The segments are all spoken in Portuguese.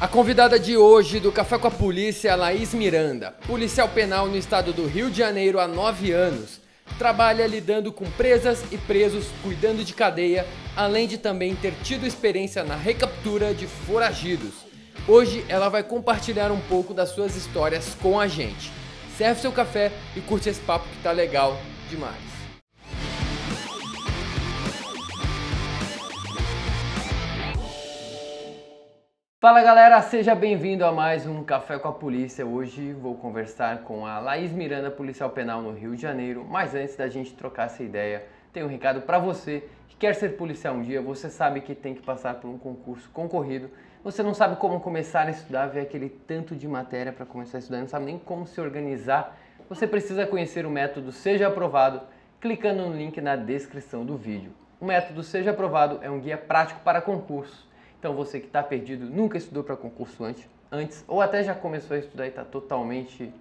A convidada de hoje do Café com a Polícia é a Laís Miranda, policial penal no estado do Rio de Janeiro há 9 anos. Trabalha lidando com presas e presos, cuidando de cadeia, além de também ter tido experiência na recaptura de foragidos. Hoje ela vai compartilhar um pouco das suas histórias com a gente. Serve seu café e curte esse papo que tá legal demais. Fala galera, seja bem-vindo a mais um Café com a Polícia. Hoje vou conversar com a Laís Miranda, policial penal no Rio de Janeiro. Mas antes da gente trocar essa ideia, tenho um recado para você que quer ser policial um dia. Você sabe que tem que passar por um concurso concorrido. Você não sabe como começar a estudar, ver aquele tanto de matéria para começar a estudar, não sabe nem como se organizar. Você precisa conhecer o método Seja Aprovado, clicando no link na descrição do vídeo. O método Seja Aprovado é um guia prático para concurso. Então você que está perdido, nunca estudou para concurso antes, ou até já começou a estudar e está totalmente...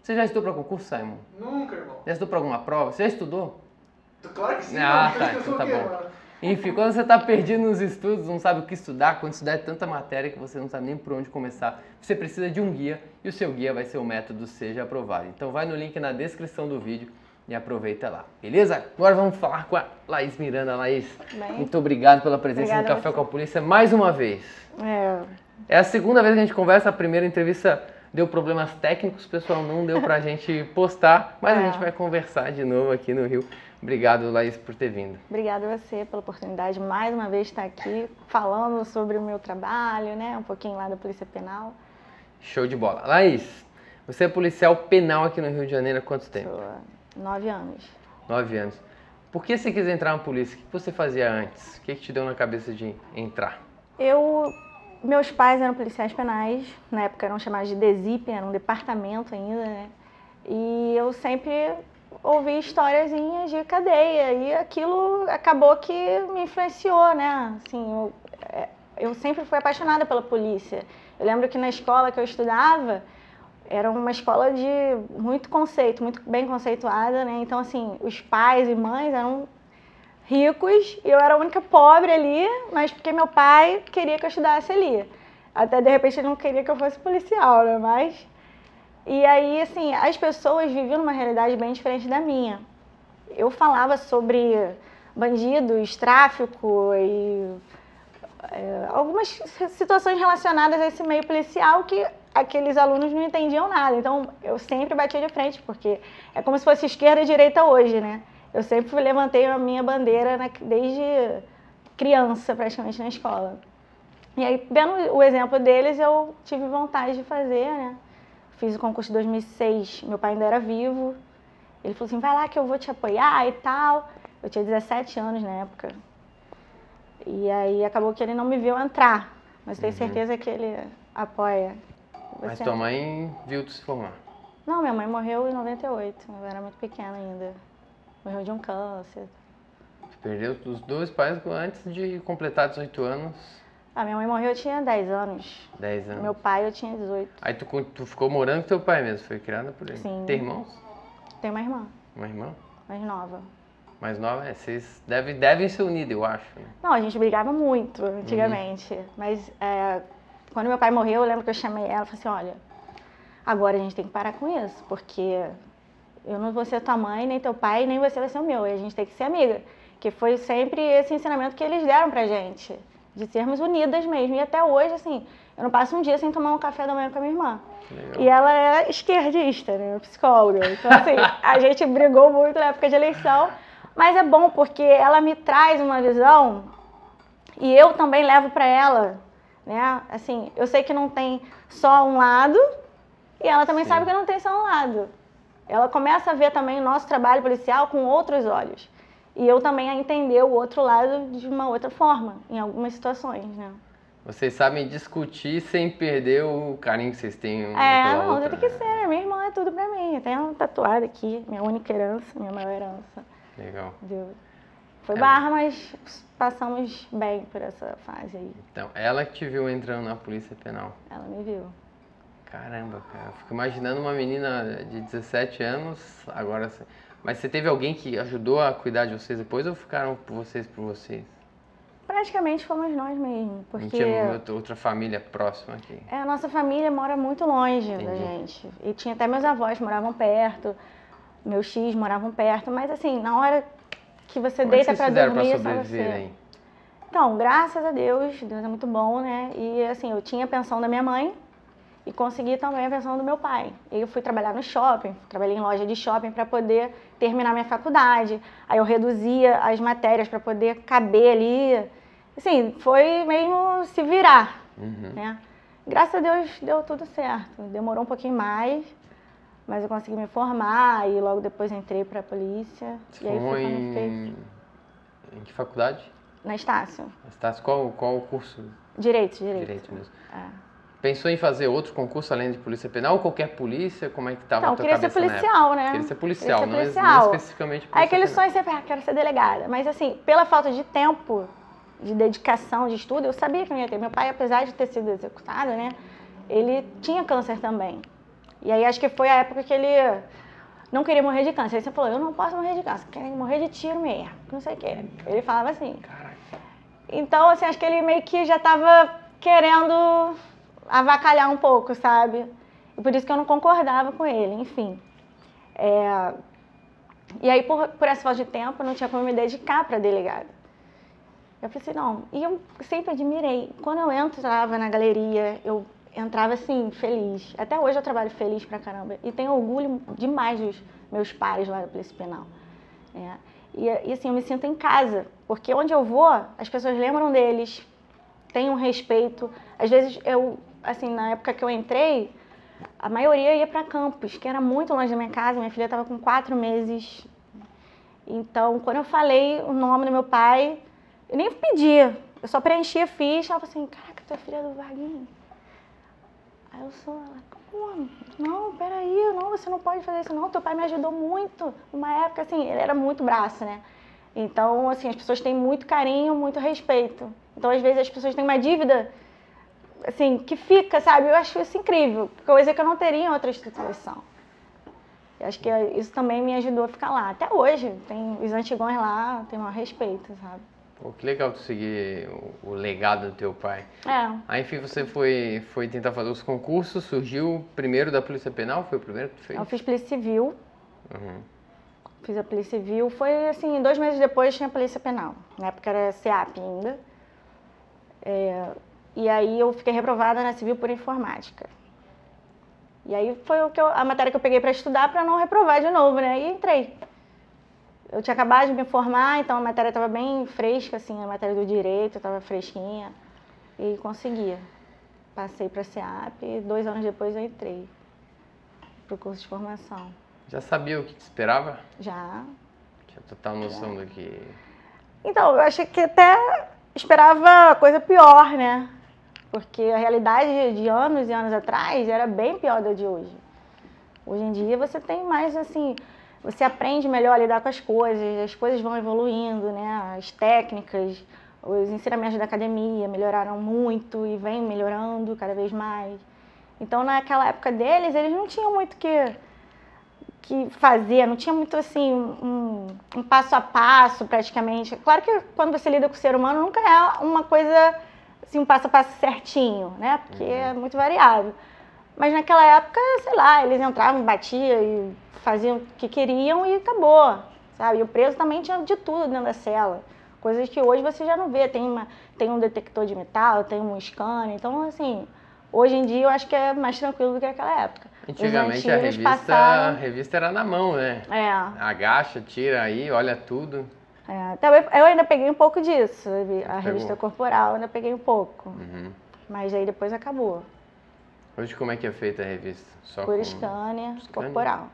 Você já estudou para concurso, Simon? Nunca, irmão. Já estudou para alguma prova? Você já estudou? Claro que sim, Ah, mano. tá, então tá bom. Enfim, quando você está perdido nos estudos, não sabe o que estudar, quando estudar é tanta matéria que você não sabe nem por onde começar, você precisa de um guia e o seu guia vai ser o método Seja Aprovado. Então vai no link na descrição do vídeo e aproveita lá, beleza? Agora vamos falar com a Laís Miranda. Laís, muito obrigado pela presença no Café com a Polícia mais uma vez. É a segunda vez que a gente conversa, a primeira entrevista deu problemas técnicos, o pessoal não deu pra gente postar, mas a gente vai conversar de novo aqui no Rio. Obrigado, Laís, por ter vindo. Obrigada a você pela oportunidade de mais uma vez estar aqui falando sobre o meu trabalho, né? Um pouquinho lá da Polícia Penal. Show de bola. Laís, você é policial penal aqui no Rio de Janeiro há quanto tempo? Sou 9 anos. 9 anos. Por que você quis entrar na polícia? O que você fazia antes? O que te deu na cabeça de entrar? Meus pais eram policiais penais, na época eram chamados de DESIP, era um departamento ainda, né? E eu sempre ouvi historiazinhas de cadeia e aquilo acabou que me influenciou, né? Assim, eu sempre fui apaixonada pela polícia. Eu lembro que na escola que eu estudava, era uma escola de muito conceito, muito bem conceituada, né? Então, assim, os pais e mães eram ricos e eu era a única pobre ali, mas porque meu pai queria que eu estudasse ali. Até, de repente, ele não queria que eu fosse policial, né? Mas... E aí, assim, as pessoas viviam numa realidade bem diferente da minha. Eu falava sobre bandidos, tráfico e algumas situações relacionadas a esse meio policial que aqueles alunos não entendiam nada. Então, eu sempre batia de frente, porque é como se fosse esquerda e direita hoje, né? Eu sempre levantei a minha bandeira desde criança, praticamente, na escola. E aí, vendo o exemplo deles, eu tive vontade de fazer, né? Fiz o concurso em 2006, meu pai ainda era vivo. Ele falou assim, vai lá que eu vou te apoiar e tal. Eu tinha 17 anos na época. E aí, acabou que ele não me viu entrar. Mas tenho certeza que ele apoia. Mas tua mãe viu tu se formar? Não, minha mãe morreu em 98, eu era muito pequena ainda. Morreu de um câncer. Tu perdeu os dois pais antes de completar 18 anos? Minha mãe morreu, eu tinha 10 anos. 10 anos. Meu pai, eu tinha 18. Aí tu ficou morando com teu pai mesmo, foi criada por ele? Sim. Tem irmãos? Tenho uma irmã. Uma irmã? Mais nova. Mais nova? Vocês devem ser unidos, eu acho. Né? Não, a gente brigava muito antigamente. Mas quando meu pai morreu, eu lembro que eu chamei ela e falei assim, olha, agora a gente tem que parar com isso, porque eu não vou ser tua mãe, nem teu pai, nem você vai ser o meu. E a gente tem que ser amiga. Que foi sempre esse ensinamento que eles deram pra gente. De sermos unidas mesmo. E até hoje, assim, eu não passo um dia sem tomar um café da manhã com a minha irmã. Legal. E ela é esquerdista, né? Psicóloga. Então, assim, a gente brigou muito na época de eleição. Mas é bom porque ela me traz uma visão e eu também levo para ela, né? Assim, eu sei que não tem só um lado e ela também sabe que não tem só um lado. Ela começa a ver também o nosso trabalho policial com outros olhos. E eu também a entender o outro lado de uma outra forma, em algumas situações, né? Vocês sabem discutir sem perder o carinho que vocês têm uma pela outra. Tem que ser. Minha irmã é tudo pra mim. Eu tenho tatuado aqui, minha única herança, minha maior herança. Legal. Foi barra, mas passamos bem por essa fase aí. Então, ela que te viu entrando na Polícia Penal? Ela me viu. Caramba, cara. Eu fico imaginando uma menina de 17 anos, agora... Mas você teve alguém que ajudou a cuidar de vocês depois ou ficaram por vocês? Praticamente fomos nós mesmos, Não porque tinha outra família próxima aqui. a nossa família mora muito longe da Entendi. gente. E tinha até meus avós moravam perto, meus tios moravam perto, mas assim, na hora que você Como é que deita vocês pra fizeram dormir, pra só você. sobreviver aí? Então, graças a Deus é muito bom, né? E assim, eu tinha a pensão da minha mãe e consegui também a pensão do meu pai. Eu fui trabalhar no shopping, trabalhei em loja de shopping para poder terminar minha faculdade. Aí eu reduzia as matérias para poder caber ali. Assim, foi mesmo se virar, né? Graças a Deus deu tudo certo. Demorou um pouquinho mais, mas eu consegui me formar e logo depois entrei para a polícia. Você E aí formou foi quando eu fiquei em que faculdade? na Estácio. Estácio, qual o curso? Direito. Direito mesmo. É. Pensou em fazer outro concurso além de polícia penal ou qualquer polícia? Como é que estava Então, a tua queria ser cabeça na época? policial, né? Queria ser policial, Queria ser não policial. especificamente polícia Aí aquele penal. sonho sempre, quero ser delegada. Mas assim, pela falta de tempo, de dedicação, de estudo, eu sabia que não ia ter. Meu pai, apesar de ter sido executado, né? Ele tinha câncer também. E aí acho que foi a época que ele não queria morrer de câncer. Aí você falou, eu não posso morrer de câncer, quero morrer de tiro mesmo, não sei o quê. Ele falava assim. Caraca. Então, assim, acho que ele meio que já estava querendo avacalhar um pouco, sabe? E por isso que eu não concordava com ele, enfim. E aí, por essa falta de tempo, eu não tinha como me dedicar para delegada. Eu falei assim, não. E eu sempre admirei. Quando eu entrava na galeria, eu entrava assim, feliz. Até hoje eu trabalho feliz pra caramba. E tenho orgulho demais dos meus pares lá da Polícia Penal. E assim, eu me sinto em casa. Porque onde eu vou, as pessoas lembram deles, têm um respeito. Às vezes, assim, na época que eu entrei, a maioria ia para Campos, que era muito longe da minha casa. Minha filha estava com 4 meses. Então, quando eu falei o nome do meu pai, eu nem pedi. Eu só preenchi a ficha. Ela falou assim, caraca, tu é filha do Vaguinho. Aí eu sou, ela, não, peraí, não, você não pode fazer isso não. Teu pai me ajudou muito. Numa época, assim, ele era muito braço, né? Então, assim, as pessoas têm muito carinho, muito respeito. Então, às vezes, as pessoas têm uma dívida, assim, que fica, sabe? Eu acho isso incrível, coisa que eu não teria em outra instituição. Eu acho que isso também me ajudou a ficar lá. Até hoje, tem os antigões lá, tem um respeito, sabe? Pô, que legal tu seguir o legado do teu pai. Aí, enfim, você foi tentar fazer os concursos, surgiu primeiro da Polícia Penal, foi o primeiro que tu fez? Eu fiz Polícia Civil. Fiz a Polícia Civil. Foi assim, 2 meses depois tinha a Polícia Penal. Na época era SEAP ainda. E aí eu fiquei reprovada na Civil por Informática. E aí foi a matéria que eu peguei para estudar para não reprovar de novo, né? E entrei. Eu tinha acabado de me formar, então a matéria estava bem fresca, assim, a matéria do direito estava fresquinha. E conseguia. Passei para a SEAP e 2 anos depois eu entrei para o curso de formação. Já sabia o que te esperava? Já. Tinha total noção do que... Então, eu achei que até esperava coisa pior, né? Porque a realidade de anos e anos atrás era bem pior da de hoje. Hoje em dia você tem mais, assim, você aprende melhor a lidar com as coisas vão evoluindo, né? As técnicas, os ensinamentos da academia melhoraram muito e vem melhorando cada vez mais. Então, naquela época deles, eles não tinham muito que fazer, não tinha muito assim um passo a passo praticamente. Claro que quando você lida com o ser humano nunca é uma coisa assim, um passo a passo certinho, né? Porque é muito variável. Mas naquela época, sei lá, eles entravam, batiam e faziam o que queriam e acabou, sabe? E o preso também tinha de tudo dentro da cela. Coisas que hoje você já não vê. Tem um detector de metal, tem um scanner. Então, assim, hoje em dia eu acho que é mais tranquilo do que naquela época. Antigamente a revista era na mão, né? Agacha, tira aí, olha tudo. Eu ainda peguei um pouco disso, a revista corporal, eu ainda peguei um pouco. Mas aí depois acabou. Hoje como é que é feita a revista? Só por scanner corporal.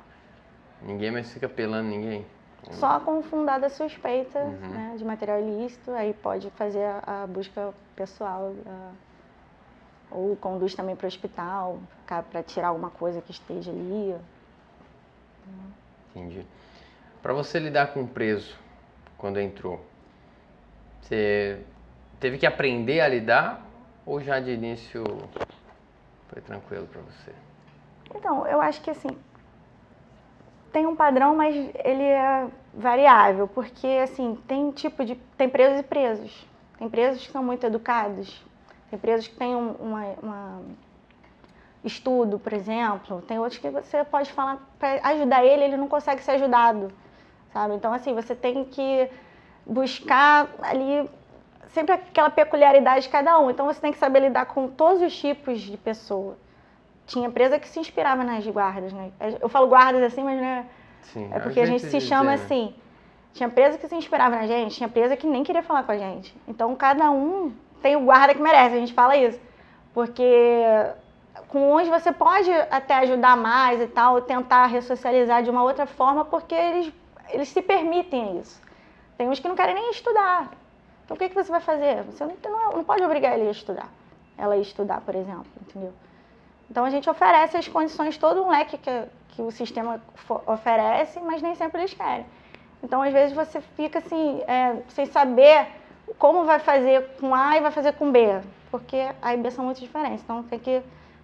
Ninguém mais fica pelando ninguém? Só com fundada suspeita, né, de material ilícito, aí pode fazer a busca pessoal. Ou conduz também para o hospital, para tirar alguma coisa que esteja ali. Entendi. Para você lidar com o preso, quando entrou, você teve que aprender a lidar ou já de início foi tranquilo para você? Então, eu acho que assim, tem um padrão, mas ele é variável, porque assim, tem presos e presos. Tem presos que são muito educados, tem presos que têm estudo, por exemplo. Tem outros que você pode falar para ajudar ele não consegue ser ajudado, sabe? Então, assim, você tem que buscar ali sempre aquela peculiaridade de cada um. Então, você tem que saber lidar com todos os tipos de pessoa. Tinha presa que se inspirava nas guardas, né? Eu falo guardas assim, mas né, Sim, é porque a gente se chama assim. Tinha presa que se inspirava na gente, tinha presa que nem queria falar com a gente. Então, cada um tem o guarda que merece, a gente fala isso. Porque com uns você pode até ajudar mais e tal, tentar ressocializar de uma outra forma, porque eles se permitem isso. Tem uns que não querem nem estudar. Então, o que você vai fazer? Você não pode obrigar ele a estudar. Ela a estudar, por exemplo, entendeu? Então, a gente oferece as condições, todo um leque que o sistema oferece, mas nem sempre eles querem. Então, às vezes, você fica assim, sem saber como vai fazer com A e vai fazer com B, porque A e B são muito diferentes. Então, tem que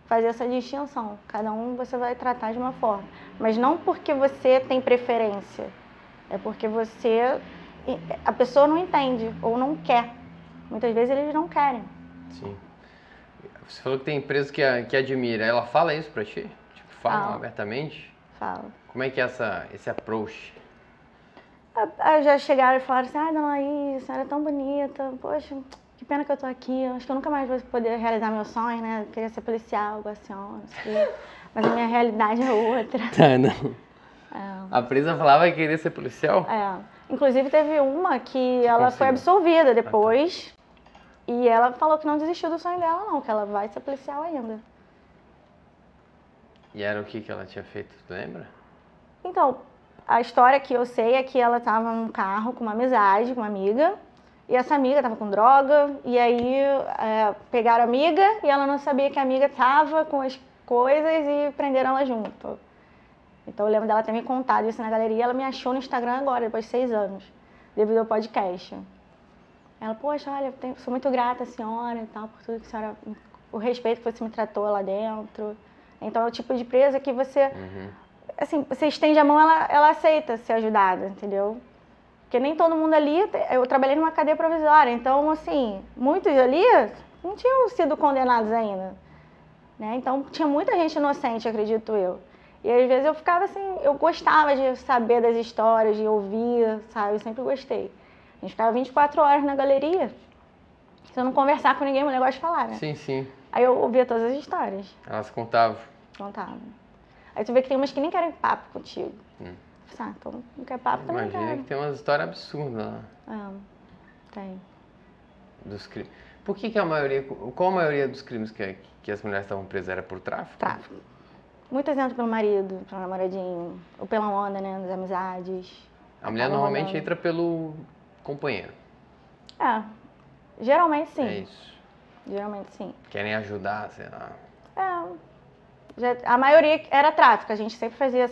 fazer essa distinção. Cada um você vai tratar de uma forma. Mas não porque você tem preferência, é porque a pessoa não entende ou não quer. Muitas vezes, eles não querem. Sim. Você falou que tem empresa que admira. Ela fala isso pra ti? Tipo, fala abertamente? Fala. Como é que é esse approach? Já chegaram e falaram assim, dona Laís, a senhora é tão bonita, poxa, que pena que eu tô aqui, acho que eu nunca mais vou poder realizar meu sonho, né? Eu queria ser policial, igual a senhora, mas a minha realidade é outra. Tá, não. A presa falava que queria ser policial? Inclusive teve uma que ela foi absolvida depois. E ela falou que não desistiu do sonho dela, não, que ela vai ser policial ainda. E era o que ela tinha feito, tu lembra? Então, a história que eu sei é que ela estava num carro com uma amizade, com uma amiga, e essa amiga estava com droga, e aí pegaram a amiga e ela não sabia que a amiga estava com as coisas e prenderam ela junto. Então eu lembro dela ter me contado isso na galeria, ela me achou no Instagram agora, depois de 6 anos, devido ao podcast. Ela, poxa, olha, sou muito grata à senhora e tal, por tudo que a senhora, o respeito que você me tratou lá dentro. Então é o tipo de presa que você, assim, você estende a mão, ela aceita ser ajudada, entendeu? Porque nem todo mundo ali, eu trabalhei numa cadeia provisória, então, assim, muitos ali não tinham sido condenados ainda, né? Então tinha muita gente inocente, acredito eu. E às vezes eu ficava assim, eu gostava de saber das histórias, de ouvir, sabe? Eu sempre gostei. A gente ficava 24 horas na galeria. Se eu não conversar com ninguém, mulher gosta de falar, né? Sim, sim. Aí eu ouvia todas as histórias. Elas contavam? Contavam. Aí tu vê que tem umas que nem querem papo contigo. Então não quer papo também. Imagina que tem umas histórias absurdas lá. Tem. Dos crimes. Por que a maioria, qual a maioria dos crimes que as mulheres estavam presas era por tráfico? Tráfico. Muitas entram pelo marido, pelo namoradinho, ou pela onda, né, das amizades. A mulher normalmente entra pelo companheiro. Geralmente sim. É isso. Geralmente sim. Querem ajudar, sei lá. A maioria era tráfico, a gente sempre fazia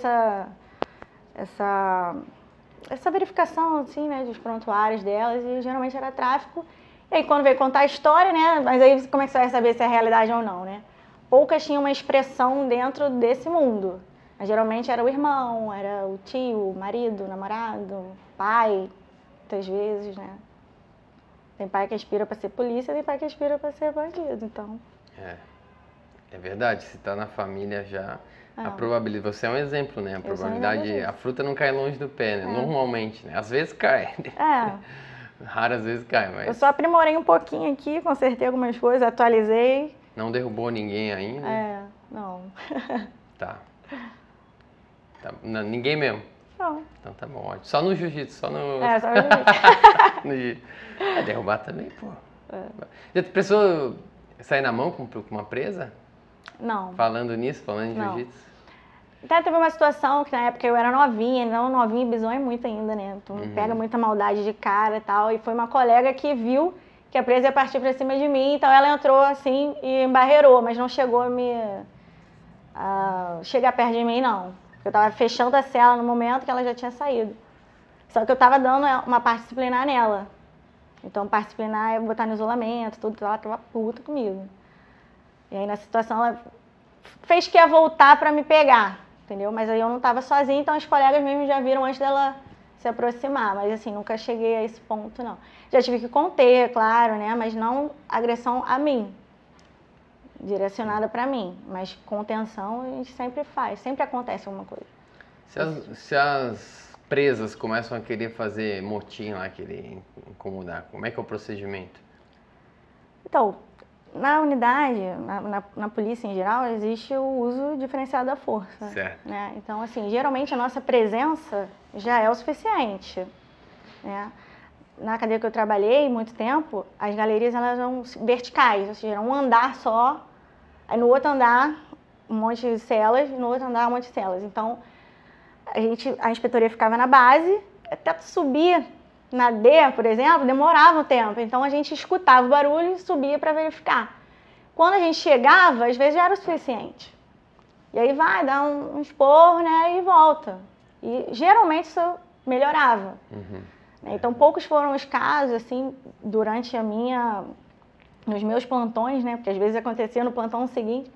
essa verificação, assim, né, dos prontuários delas, e geralmente era tráfico. E aí quando veio contar a história, né, mas aí como é que você vai saber se é realidade ou não, né? Poucas tinham uma expressão dentro desse mundo. Mas geralmente era o irmão, era o tio, o marido, o namorado, o pai, muitas vezes, né? Tem pai que aspira para ser polícia, tem pai que aspira para ser bandido, então... É verdade, se tá na família já, a probabilidade... Você é um exemplo, né? A probabilidade... A fruta não cai longe do pé, né? Normalmente, né? Às vezes cai. Raras vezes cai, mas... Eu só aprimorei um pouquinho aqui, consertei algumas coisas, atualizei. Não derrubou ninguém ainda? Não. Tá. Ninguém mesmo? Não. Então tá bom, ótimo. Só no jiu-jitsu, só no... Só no jiu-jitsu. Derrubar também, pô. Já pensou sair na mão com uma presa? Não. Falando nisso, falando em jiu-jitsu? Até teve uma situação que na época eu era novinha, não novinha e bizonha muito ainda, né? Tu pega muita maldade de cara e tal. E foi uma colega que viu que a presa ia partir pra cima de mim, então ela entrou assim e embarreirou, mas não chegou a chegar perto de mim, não. Eu tava fechando a cela no momento que ela já tinha saído. Só que eu tava dando uma parte disciplinar nela. Então, parte disciplinar é botar no isolamento, tudo, ela tava puta comigo. E aí, nessa situação, ela fez que ia voltar pra me pegar, entendeu? Mas aí eu não tava sozinha, então os colegas mesmo já viram antes dela se aproximar, mas assim, nunca cheguei a esse ponto, não. Já tive que conter, claro, né, mas não agressão a mim, direcionada para mim, mas contenção a gente sempre faz, sempre acontece alguma coisa. Se as presas começam a querer fazer motim lá, querer incomodar, como é que é o procedimento? Então, na unidade, na polícia em geral, existe o uso diferenciado da força. Certo. Né? Então, assim, geralmente a nossa presença já é o suficiente. Né? Na cadeia que eu trabalhei muito tempo, as galerias elas eram verticais, ou seja, um andar só, aí no outro andar um monte de celas, no outro andar um monte de celas. Então, a inspetoria ficava na base, até subir na D, por exemplo, demorava um tempo. Então, a gente escutava o barulho e subia para verificar. Quando a gente chegava, às vezes já era o suficiente. E aí vai, dá um esporro, né, e volta. E geralmente isso melhorava. Então, poucos foram os casos, assim, durante nos meus plantões, né, porque às vezes acontecia no plantão seguinte,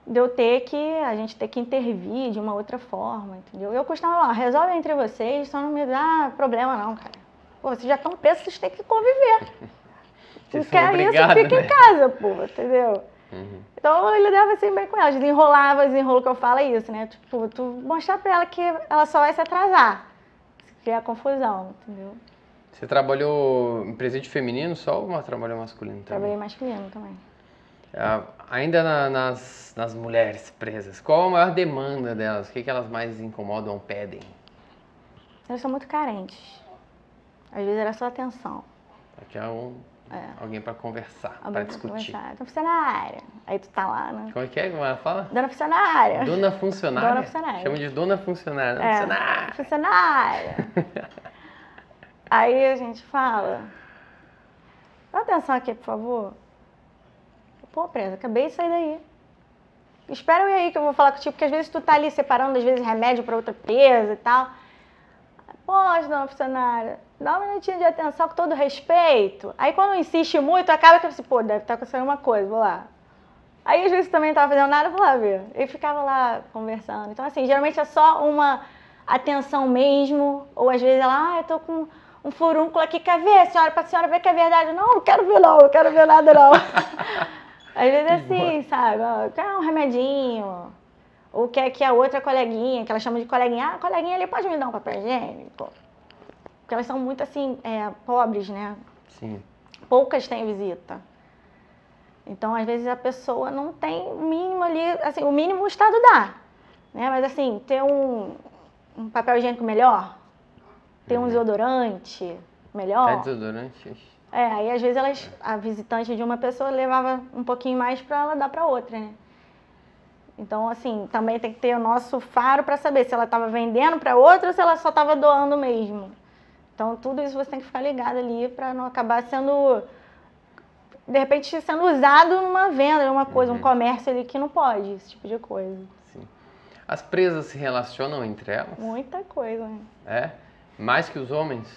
de a gente ter que intervir de uma outra forma, entendeu? Eu costumava falar, resolve entre vocês, só não me dá problema não, cara. Pô, vocês já estão presos, vocês têm que conviver. Vocês Se quer isso, fica em casa, pô, entendeu? Então, ele dava assim bem com ela, desenrolo que eu falo é isso, né? Tipo, tu mostrar pra ela que ela só vai se atrasar, se criar confusão, entendeu? Você trabalhou em presídio feminino só ou trabalhou masculino também? Trabalhei masculino também. Ainda nas mulheres presas, qual a maior demanda delas? O que elas mais incomodam ou pedem? Elas são muito carentes. Às vezes era só atenção. Aqui alguém para conversar, para discutir. Dona funcionária. Aí tu tá lá, né? Como é que é? Como ela fala? Dona funcionária. Dona funcionária? Dona funcionária. Chama de dona funcionária. Dona funcionária. Funcionária. Aí a gente fala, dá atenção aqui, por favor. Pô, presa, acabei de sair daí. Espera eu ir aí que eu vou falar contigo, porque às vezes tu tá ali separando, às vezes, remédio para outra presa e tal. Pode, dona funcionária, dá um minutinho de atenção com todo respeito. Aí quando insiste muito, acaba que você, pô, deve estar acontecendo uma coisa, vou lá. Aí às vezes também não tava fazendo nada, vou lá ver. E ficava lá conversando. Então assim, geralmente é só uma atenção mesmo, ou às vezes ela, eu tô com um furúnculo aqui, quer ver, senhora, pra senhora ver que é verdade? Não quero ver não, não quero ver nada não. Às vezes é assim, sabe? Quer um remedinho. Ou quer que a outra coleguinha, que ela chama de coleguinha, coleguinha ali pode me dar um papel higiênico? Porque elas são muito assim, pobres, né? Sim. Poucas têm visita. Então, às vezes, a pessoa não tem o mínimo ali, assim, o mínimo o Estado dá. Né? Mas assim, ter um papel higiênico melhor, ter um desodorante melhor. É desodorante? Aí às vezes a visitante de uma pessoa levava um pouquinho mais para ela dar para outra, né? Então, assim, também tem que ter o nosso faro para saber se ela estava vendendo para outra ou se ela só estava doando mesmo. Então, tudo isso você tem que ficar ligado ali para não acabar sendo, de repente, sendo usado numa venda, numa coisa, um comércio ali que não pode, esse tipo de coisa. Sim. As presas se relacionam entre elas? Muita coisa, né? É? Mais que os homens?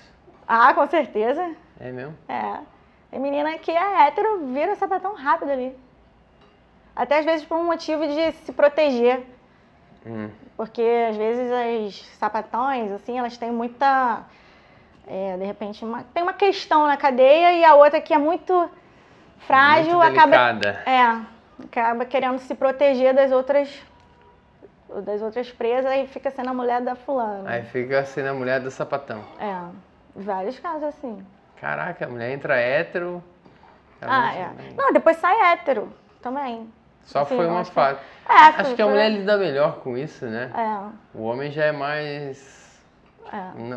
Ah, com certeza. É mesmo? É. A menina que é hétero vira sapatão rápido ali. Até às vezes por um motivo de se proteger. Porque às vezes as sapatões, assim, elas têm muita... de repente, tem uma questão na cadeia e a outra que é muito frágil, muito delicada. acaba querendo se proteger das outras presas e fica sendo a mulher da fulana. Aí fica sendo a mulher do sapatão. Vários casos assim. Caraca, a mulher entra hétero. Não, depois sai hétero também. Só assim, foi uma fase. Acho que a mulher lida melhor com isso, né? O homem já é mais...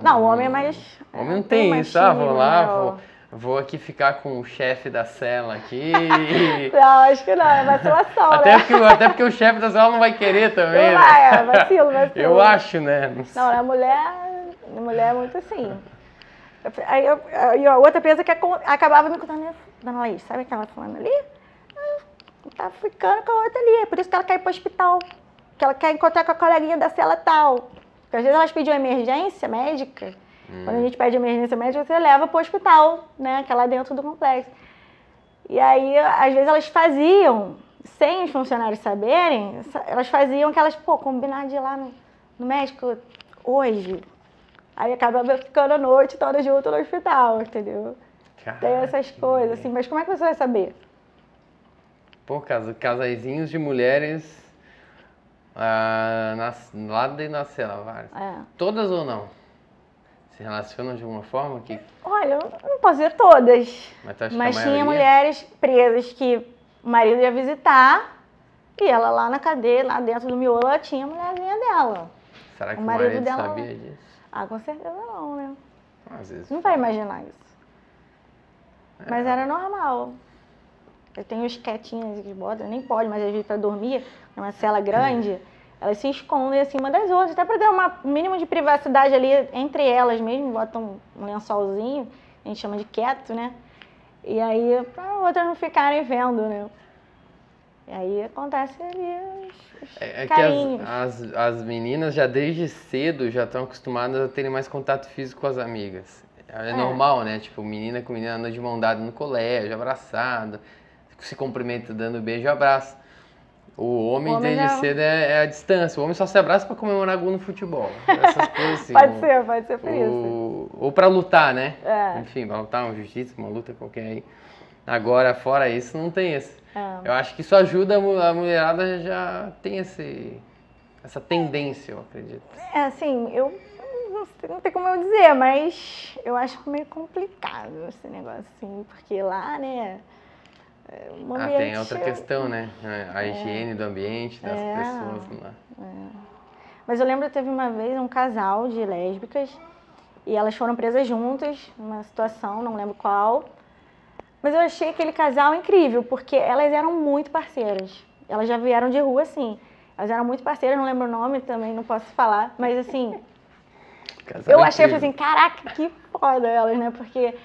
Não, o homem é mais... O homem não tem isso, vou lá, vou aqui ficar com o chefe da cela aqui. Não, acho que não, é vacilação, até porque o chefe da cela não vai querer também, não vai, vacilo. Eu acho, né? Não, a mulher é muito assim. Aí a outra presa que acabava me contando, dona Laís, sabe aquela fulana ali? Tá ficando com a outra ali, é por isso que ela quer ir pro hospital. Que ela quer encontrar com a coleguinha da cela tal. Porque às vezes elas pediam emergência médica. Quando a gente pede emergência médica, você leva pro hospital, né? Que é lá dentro do complexo. E aí, às vezes elas faziam, sem os funcionários saberem, elas faziam aquelas, combinar de ir lá no médico hoje. Aí acabava ficando a noite toda junto no hospital, entendeu? Caraca, Tem essas coisas, assim, mas como é que você vai saber? Pô, casaizinhos de mulheres lá dentro da cela, várias. É. Todas ou não? Se relacionam de alguma forma? Olha, eu não posso dizer todas, Mas tu acha que mas a tinha maioria? mulheres presas que o marido ia visitar e ela lá na cadeia, lá dentro do miolo, ela tinha a mulherzinha dela. Será que o o marido marido dela- sabia disso? Ah, com certeza não, né? Às vezes. Não vai imaginar isso. É. Mas era normal. Eu tenho os quietinhos que botam, nem pode, mas às vezes pra dormir, numa cela grande, elas se escondem acima das outras, até pra dar um mínimo de privacidade ali entre elas mesmo, botam um lençolzinho, a gente chama de quieto, né? E aí, pra outras não ficarem vendo, né? E aí acontece ali os É que carinhos. as meninas já desde cedo já estão acostumadas a terem mais contato físico com as amigas. É normal, né? Tipo, menina com menina andando de mão dada no colégio, abraçada, se cumprimenta dando beijo e abraço. O homem O homem desde já- cedo é a distância. O homem só se abraça pra comemorar gol no futebol. Essas coisas assim. Pode ser por isso. Ou pra lutar, né? É. Enfim, pra lutar um jiu-jitsu, uma luta qualquer aí. Agora, fora isso, não tem esse. É. Eu acho que isso ajuda a mulherada já tem essa tendência, eu acredito. É, assim, eu não tem como eu dizer, mas eu acho meio complicado esse negócio, assim, porque lá, né, o ambiente... Tem outra questão, né? A higiene do ambiente, das pessoas lá. Mas eu lembro que teve uma vez um casal de lésbicas e elas foram presas juntas, numa situação, não lembro qual, mas eu achei aquele casal incrível, porque elas eram muito parceiras. Elas já vieram de rua, assim. Elas eram muito parceiras, não lembro o nome também, não posso falar, mas assim... Casal Eu achei, eu incrível. falei assim, caraca, que foda elas, né? Porque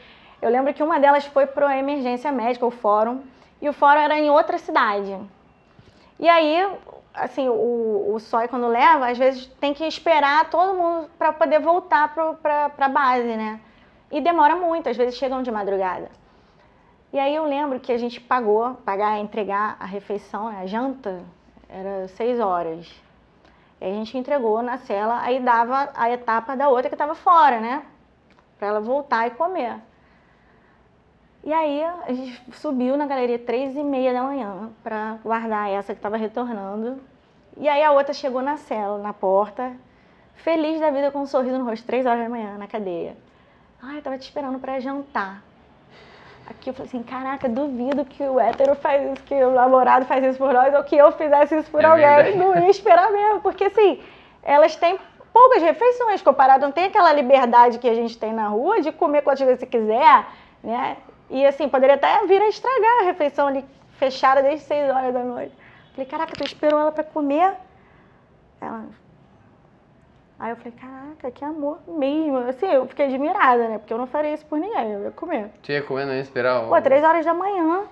eu lembro que uma delas foi pra emergência médica, o fórum, e o fórum era em outra cidade. E aí, assim, o SOI quando leva, às vezes tem que esperar todo mundo pra poder voltar pra base, né? E demora muito, às vezes chegam de madrugada. E aí eu lembro que a gente entregar a refeição, né, a janta, era 6 horas. E a gente entregou na cela, aí dava a etapa da outra que estava fora, né? Pra ela voltar e comer. E aí a gente subiu na galeria 3h30 da manhã pra guardar essa que estava retornando. E aí a outra chegou na cela, na porta, feliz da vida com um sorriso no rosto, 3 horas da manhã, na cadeia. Ai, eu tava te esperando pra jantar. Aqui eu falei assim, caraca, duvido que o hétero faz isso, que o namorado faz isso por nós, ou que eu fizesse isso por alguém. verdade. Não ia esperar mesmo, porque assim, elas têm poucas refeições comparado, não tem aquela liberdade que a gente tem na rua de comer quantas vezes você quiser, né? E assim, poderia até vir a estragar a refeição ali fechada desde 6 horas da noite. Falei, caraca, tu esperou ela pra comer? Ela... Aí eu falei, caraca, que amor mesmo. Assim, eu fiquei admirada, né? Porque eu não faria isso por ninguém, eu ia comer. Tu ia comer, não ia esperar? Pô, 3 horas da manhã.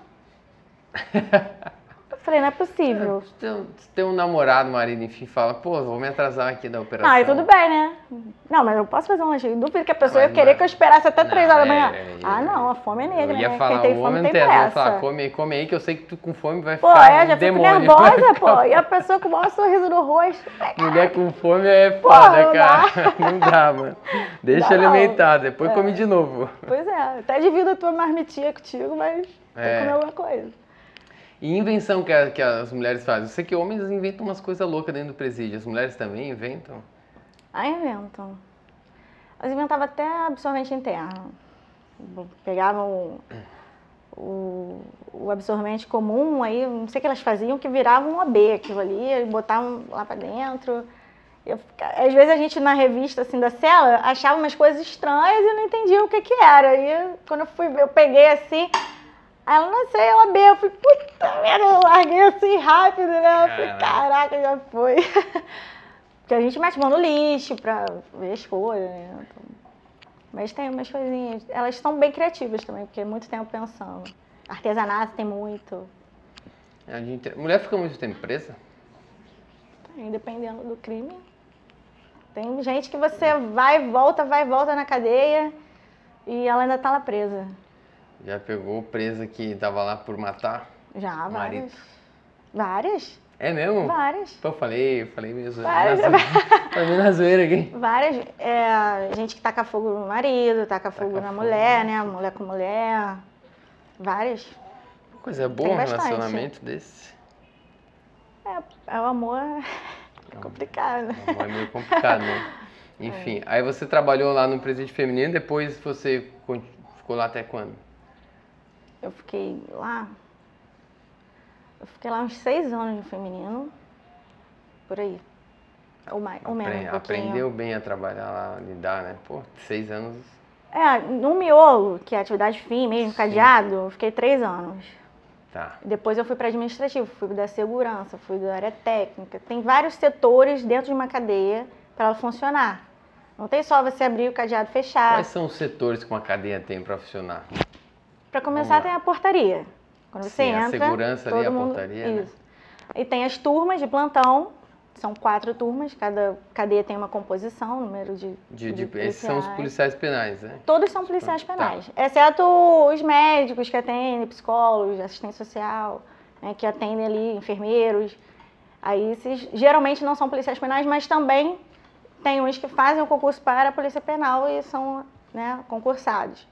Eu falei, não é possível. Se tem um namorado, marido, enfim, fala, pô, vou me atrasar aqui da operação. Não, aí tudo bem, né? Não, mas eu posso fazer um lanche. Duvido que a pessoa Mas ia querer não. que eu esperasse até 3 horas da manhã. Não, Não, a fome é negra, Eu ia né? falar, Quem tem o fome homem tem não tem essa. Eu ia pressa. falar, come aí que eu sei que tu com fome vai Pô, ficar já um fico demônio. nervosa, pô. E a pessoa com o maior sorriso no rosto. Mulher com fome é foda, não cara. Não dá, mano. Deixa Dá não. alimentar, depois come de novo. Pois é, até divido a tua marmitinha contigo, mas tem que comer alguma coisa. E invenção que as mulheres fazem? Eu sei que homens inventam umas coisas loucas dentro do presídio. As mulheres também inventam? Ah, inventam. Elas inventavam até absorvente interno. Pegavam o absorvente comum, aí não sei o que elas faziam, que virava um OB aquilo ali, e botavam lá pra dentro. Às vezes a gente na revista assim da cela achava umas coisas estranhas e não entendia o que era. Aí quando eu peguei assim, aí ela não sei, OB, eu falei, puta merda, eu larguei assim rápido, né? Eu falei, caraca, já foi. Porque a gente mete mão no lixo pra ver as coisas, né? Então, mas tem umas coisinhas, elas estão bem criativas também, porque é muito tempo pensando. Artesanato tem muito. Mulher fica muito tempo presa? Dependendo do crime. Tem gente que você vai e volta na cadeia e ela ainda tá lá presa. Já pegou presa que tava lá por matar? Já, Marido. várias. Várias? É mesmo? Várias. Pô, eu falei mesmo. Várias. Falei na zoeira aqui. Várias. Gente que taca fogo no marido, taca fogo na mulher, né? Mulher com mulher. Várias. Coisa boa um relacionamento desse. O amor é complicado. O amor é meio complicado, né? Enfim, aí você trabalhou lá no presídio feminino, depois você ficou lá até quando? Eu fiquei lá uns 6 anos no feminino, por aí. Ou menos, um pouquinho. Aprendeu bem a trabalhar lá, lidar, né? Pô, 6 anos. No miolo, que é atividade fim mesmo, cadeado, eu fiquei 3 anos. Tá. Depois eu fui para administrativo, fui da segurança, fui da área técnica. Tem vários setores dentro de uma cadeia para ela funcionar. Não tem só você abrir o cadeado e fechar. Quais são os setores que uma cadeia tem para funcionar? Para começar, tem a portaria. Quando você entra, a segurança ali, a portaria, isso. Né? E tem as turmas de plantão, são 4 turmas, cada cadeia tem uma composição, número de esses são os policiais penais, né? Todos são policiais penais, exceto os médicos que atendem, psicólogos, assistente social, né, que atendem ali, enfermeiros. Aí esses geralmente não são policiais penais, mas também tem uns que fazem o concurso para a polícia penal e são, né, concursados.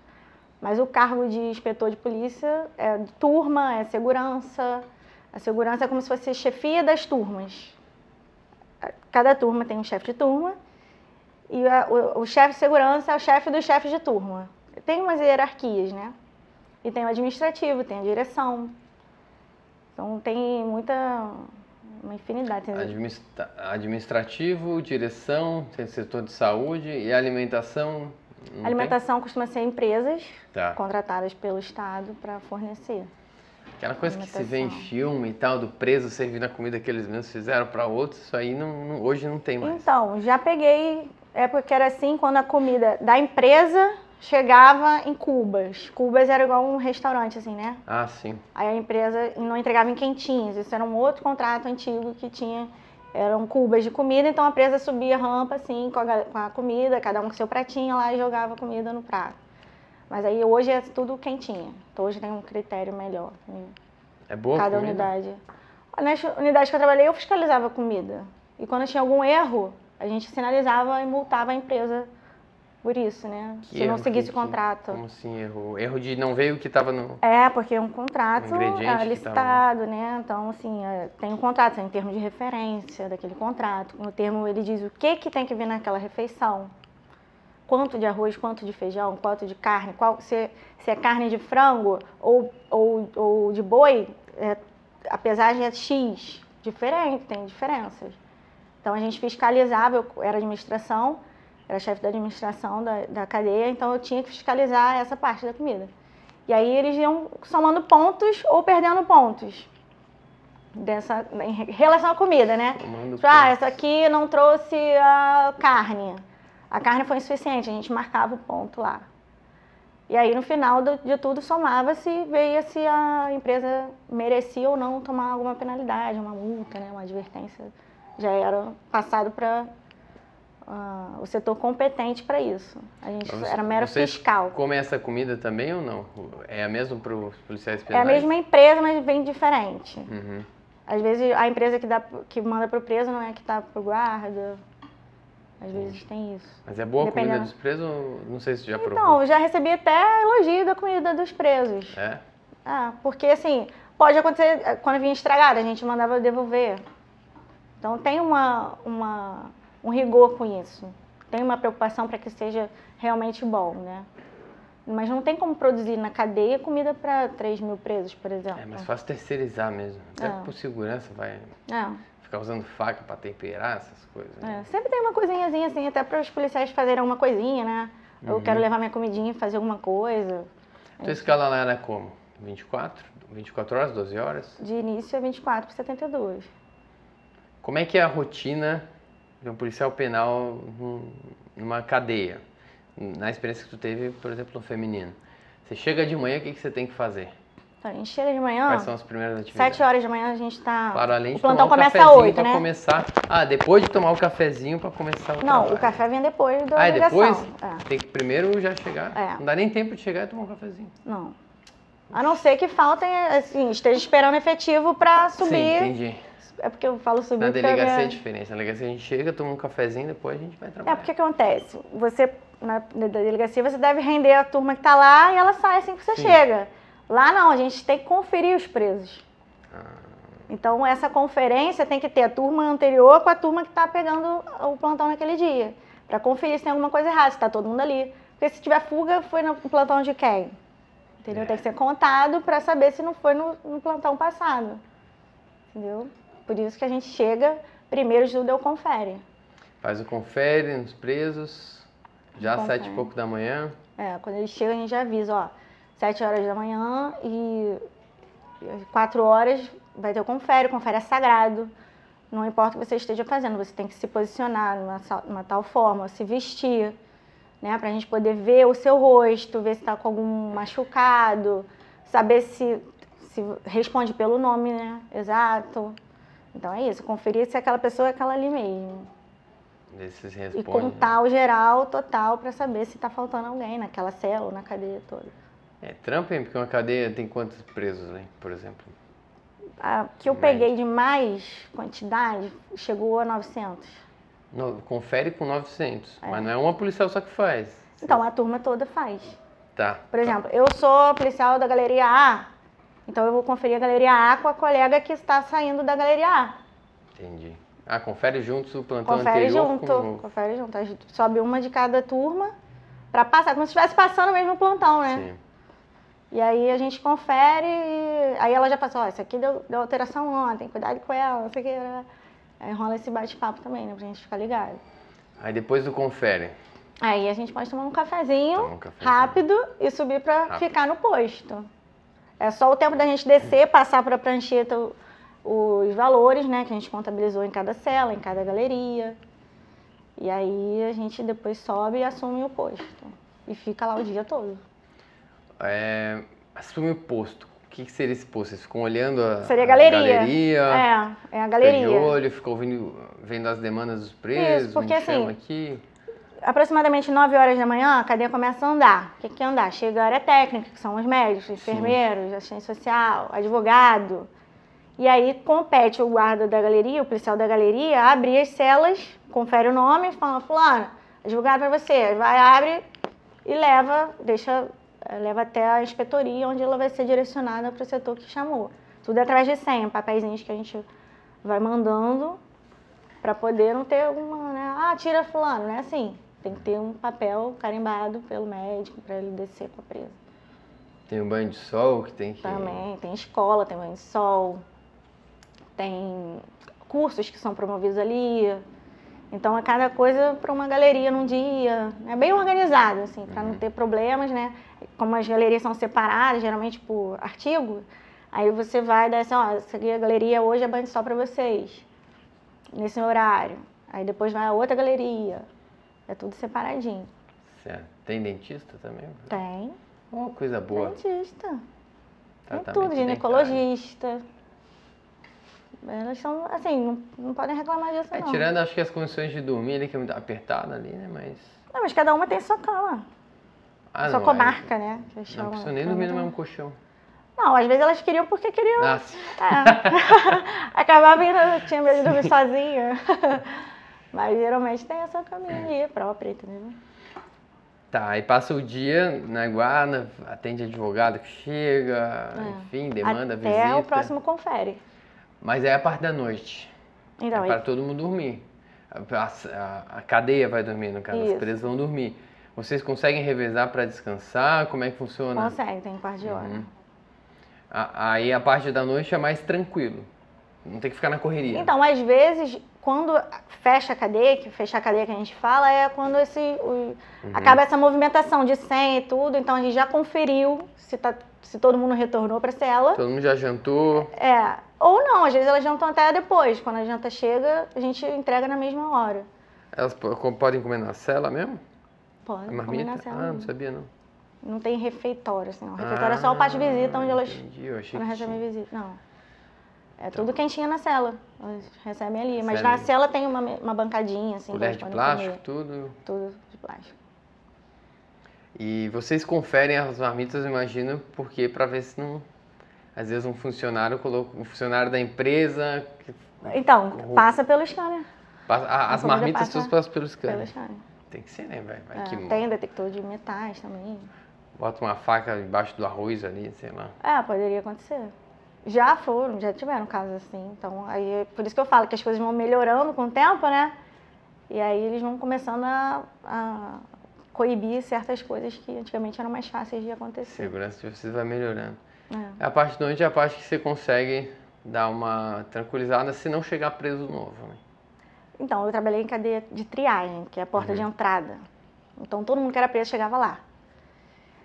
Mas o cargo de inspetor de polícia é de turma, é segurança. A segurança é como se fosse chefia das turmas. Cada turma tem um chefe de turma e o chefe de segurança é o chefe dos chefes de turma. Tem umas hierarquias, né? E tem o administrativo, tem a direção. Então tem uma infinidade. Administrativo, direção, tem setor de saúde e alimentação. Alimentação costuma ser empresas contratadas pelo Estado para fornecer. Aquela coisa que se vê em filme e tal, do preso servindo a comida que eles mesmos fizeram para outros, isso aí hoje não tem mais. Então, já peguei época que era assim, quando a comida da empresa chegava em cubas. Cubas era igual um restaurante, assim, né? Ah, sim. Aí a empresa não entregava em quentinhas, isso era um outro contrato antigo que tinha, eram cubas de comida, então a empresa subia a rampa, assim, com a comida, cada um com seu pratinho lá e jogava a comida no prato. Mas aí hoje é tudo quentinha, então hoje tem um critério melhor. É boa cada comida? Unidade. Nas unidades que eu trabalhei, eu fiscalizava a comida. E quando tinha algum erro, a gente sinalizava e multava a empresa por isso, né? Se não seguisse o contrato. Como assim erro? Erro de não ver o que estava no... Porque um contrato é licitado, né? Então, assim, tem um contrato, tem um termo de referência daquele contrato. No termo ele diz o que tem que vir naquela refeição. Quanto de arroz, quanto de feijão, quanto de carne, se é carne de frango ou de boi, a pesagem é X, diferente, tem diferenças. Então a gente fiscalizava, eu era administração, era chefe da administração da cadeia, então eu tinha que fiscalizar essa parte da comida. E aí eles iam somando pontos ou perdendo pontos em relação à comida, né? Essa aqui não trouxe a carne. A carne foi insuficiente, a gente marcava o ponto lá. E aí, no final de tudo, somava-se e veia se a empresa merecia ou não tomar alguma penalidade, uma multa, né, uma advertência. Já era passado para o setor competente para isso. A gente era mero fiscal. Comem essa comida também ou não? É a mesma para os policiais penais? É a mesma empresa, mas vem diferente. Uhum. Às vezes, a empresa que manda para o preso não é que está para o guarda. Às vezes tem isso. Mas é boa a comida dos presos? Não sei se já provou. Então, eu já recebi até elogio da comida dos presos. É? Porque assim, pode acontecer, quando vinha estragada, a gente mandava devolver. Então tem um rigor com isso. Tem uma preocupação para que seja realmente bom, né? Mas não tem como produzir na cadeia comida para 3.000 presos, por exemplo. É mais fácil terceirizar mesmo. Até por segurança vai... Ficar usando faca para temperar essas coisas. Né? Sempre tem uma coisinhazinha assim, até para os policiais fazerem alguma coisinha, né? Eu quero levar minha comidinha e fazer alguma coisa. Tua escala lá era como? 24? 24 horas, 12 horas? De início é 24 por 72. Como é que é a rotina de um policial penal numa cadeia? Na experiência que tu teve, por exemplo, no feminino. Você chega de manhã, o que você tem que fazer? Então, a gente chega de manhã. Quais são as primeiras atividades? 7 horas da manhã a gente está. Claro, além de o plantão tomar um começa cafezinho às 8, pra né? começar. Depois de tomar o cafezinho para começar o trabalho. Não, o café vem depois da é depois? ligação. Tem que primeiro já chegar. Não dá nem tempo de chegar e tomar um cafezinho. Não. A não ser que faltem, assim, esteja esperando efetivo para subir. Sim, entendi. É porque eu falo subir Na porque delegacia é diferente. Na delegacia a gente chega, toma um cafezinho, depois a gente vai trabalhar. É porque acontece, você, na delegacia, você deve render a turma que tá lá e ela sai assim que você Sim. chega. Lá não, a gente tem que conferir os presos. Ah, Então, essa conferência tem que ter a turma anterior com a turma que está pegando o plantão naquele dia. Para conferir se tem alguma coisa errada, se está todo mundo ali. Porque se tiver fuga, foi no plantão de quem? Entendeu? Tem que ser contado para saber se não foi no plantão passado. Entendeu? Por isso que a gente chega, primeiro de tudo eu confere. faz o confere nos presos, já Confere. 7h pouco da manhã. Quando eles chegam, a gente já avisa, ó, 7 horas da manhã e 4 horas vai ter o confere é sagrado. Não importa o que você esteja fazendo, você tem que se posicionar numa tal forma, se vestir, né? Pra gente poder ver o seu rosto, ver se tá com algum machucado, saber se responde pelo nome, né? Exato. Então é isso, conferir se aquela pessoa é aquela ali mesmo. Desses E respondem. contar o geral, total, pra saber se tá faltando alguém naquela cela ou na cadeia toda. É trampo, hein? Porque uma cadeia tem quantos presos, né? Por exemplo. A que eu peguei de mais quantidade chegou a 900. Confere com 900, mas não é uma policial só que faz. Então, a turma toda faz. Tá. Por exemplo, eu sou policial da Galeria A, então eu vou conferir a Galeria A com a colega que está saindo da Galeria A. Entendi. Ah, confere juntos o plantão Confere anterior junto, com o novo. confere junto. A gente sobe uma de cada turma para passar, como se estivesse passando o mesmo plantão, né? Sim. E aí a gente confere e aí ela já passou, ó, isso aqui deu alteração ontem, cuidado com ela, não sei o que. Aí rola esse bate-papo também, né, pra gente ficar ligado. Aí depois do confere. Aí a gente pode tomar um cafezinho, Toma um cafezinho. rápido e subir pra Rápido. ficar no posto. É só o tempo da gente descer, passar pra prancheta os valores, né, que a gente contabilizou em cada cela, em cada galeria. E aí a gente depois sobe e assume o posto. E fica lá o dia todo. Assume o posto. O que seria esse posto? Vocês ficam olhando a Seria a galeria. galeria? É a Fica galeria. de olho, fica vendo as demandas dos presos, Isso, porque me chama assim, aqui. Aproximadamente 9 horas da manhã, a cadeia começa a andar. O que é andar? Chega a área técnica, que são os médicos, enfermeiros, assistente social, advogado. E aí compete o guarda da galeria, o policial da galeria, a abrir as celas, confere o nome, fala, fulano, advogado para você. Vai, abre e leva até a inspetoria, onde ela vai ser direcionada para o setor que chamou. Tudo é através de senha, papeizinhos que a gente vai mandando para poder não ter alguma, né? Ah, tira fulano, não é assim. Tem que ter um papel carimbado pelo médico para ele descer com a presa. Tem um banho de sol que tem que... Também, tem escola, tem banho de sol, tem cursos que são promovidos ali. Então, é cada coisa para uma galeria num dia. É bem organizado, assim, para não ter problemas, né? Como as galerias são separadas, geralmente por artigo, aí você vai e dá assim, ó, essa aqui a galeria hoje é banho de sol para vocês, nesse horário. Aí depois vai a outra galeria. É tudo separadinho. Certo. Tem dentista também? Tem. Oh, coisa boa. Dentista. Tem Tratamento tudo, dentário. ginecologista. Elas são, assim, não podem reclamar disso, não. Tirando, acho que as condições de dormir ali, que é muito apertada ali, né, mas... Não, mas cada uma tem sua cama. Sua não, comarca, né? Que Não chama. precisa nem dormir no mesmo colchão. Não, às vezes elas queriam porque queriam. Nossa. Acabava indo, tinha medo de dormir sozinha. Mas geralmente tem essa caminha ali própria, entendeu? Tá, aí passa o dia na guarda, atende advogado que chega, enfim, demanda, visita. Até o próximo confere. Mas é a parte da noite. Então, É para todo mundo dormir. A cadeia vai dormir, no caso, Isso. as presas vão dormir. Vocês conseguem revezar para descansar? Como é que funciona? consegue, tem um quarto de hora. Aí a parte da noite é mais tranquilo. Não tem que ficar na correria. Então, às vezes, quando fecha a cadeia, que fechar a cadeia que a gente fala, é quando acaba essa movimentação de senha e tudo, então a gente já conferiu se todo mundo retornou para a cela. Todo mundo já jantou. Ou não, às vezes elas jantam até depois. Quando a janta chega, a gente entrega na mesma hora. Elas podem comer na cela mesmo? Pode, A comer marmita? na cela. Não sabia não. Não tem refeitório, assim. O refeitório é só o pátio de visita, onde elas Entendi, eu achei quando que recebem tinha. visita. Não. É tudo quentinha na cela. Elas recebem ali. Mas Recebem. na cela tem uma bancadinha, assim. que Colher elas de podem plástico, comer. tudo. Tudo de plástico. E vocês conferem as marmitas, eu imagino, porque para ver se Às vezes um funcionário da empresa... Então, passa pelo scanner. As marmitas todas passam pelo scanner. Pelo scanner. Tem que ser, né, velho? Tem detector de metais também. Bota uma faca embaixo do arroz ali, sei lá. Poderia acontecer. Já tiveram casos assim. Então, aí, por isso que eu falo que as coisas vão melhorando com o tempo, né? E aí eles vão começando a coibir certas coisas que antigamente eram mais fáceis de acontecer. Segurança de vocês vai melhorando. A parte de noite é a parte que você consegue dar uma tranquilizada se não chegar preso novo, né? Então, eu trabalhei em cadeia de triagem, que é a porta de entrada. Então, todo mundo que era preso chegava lá.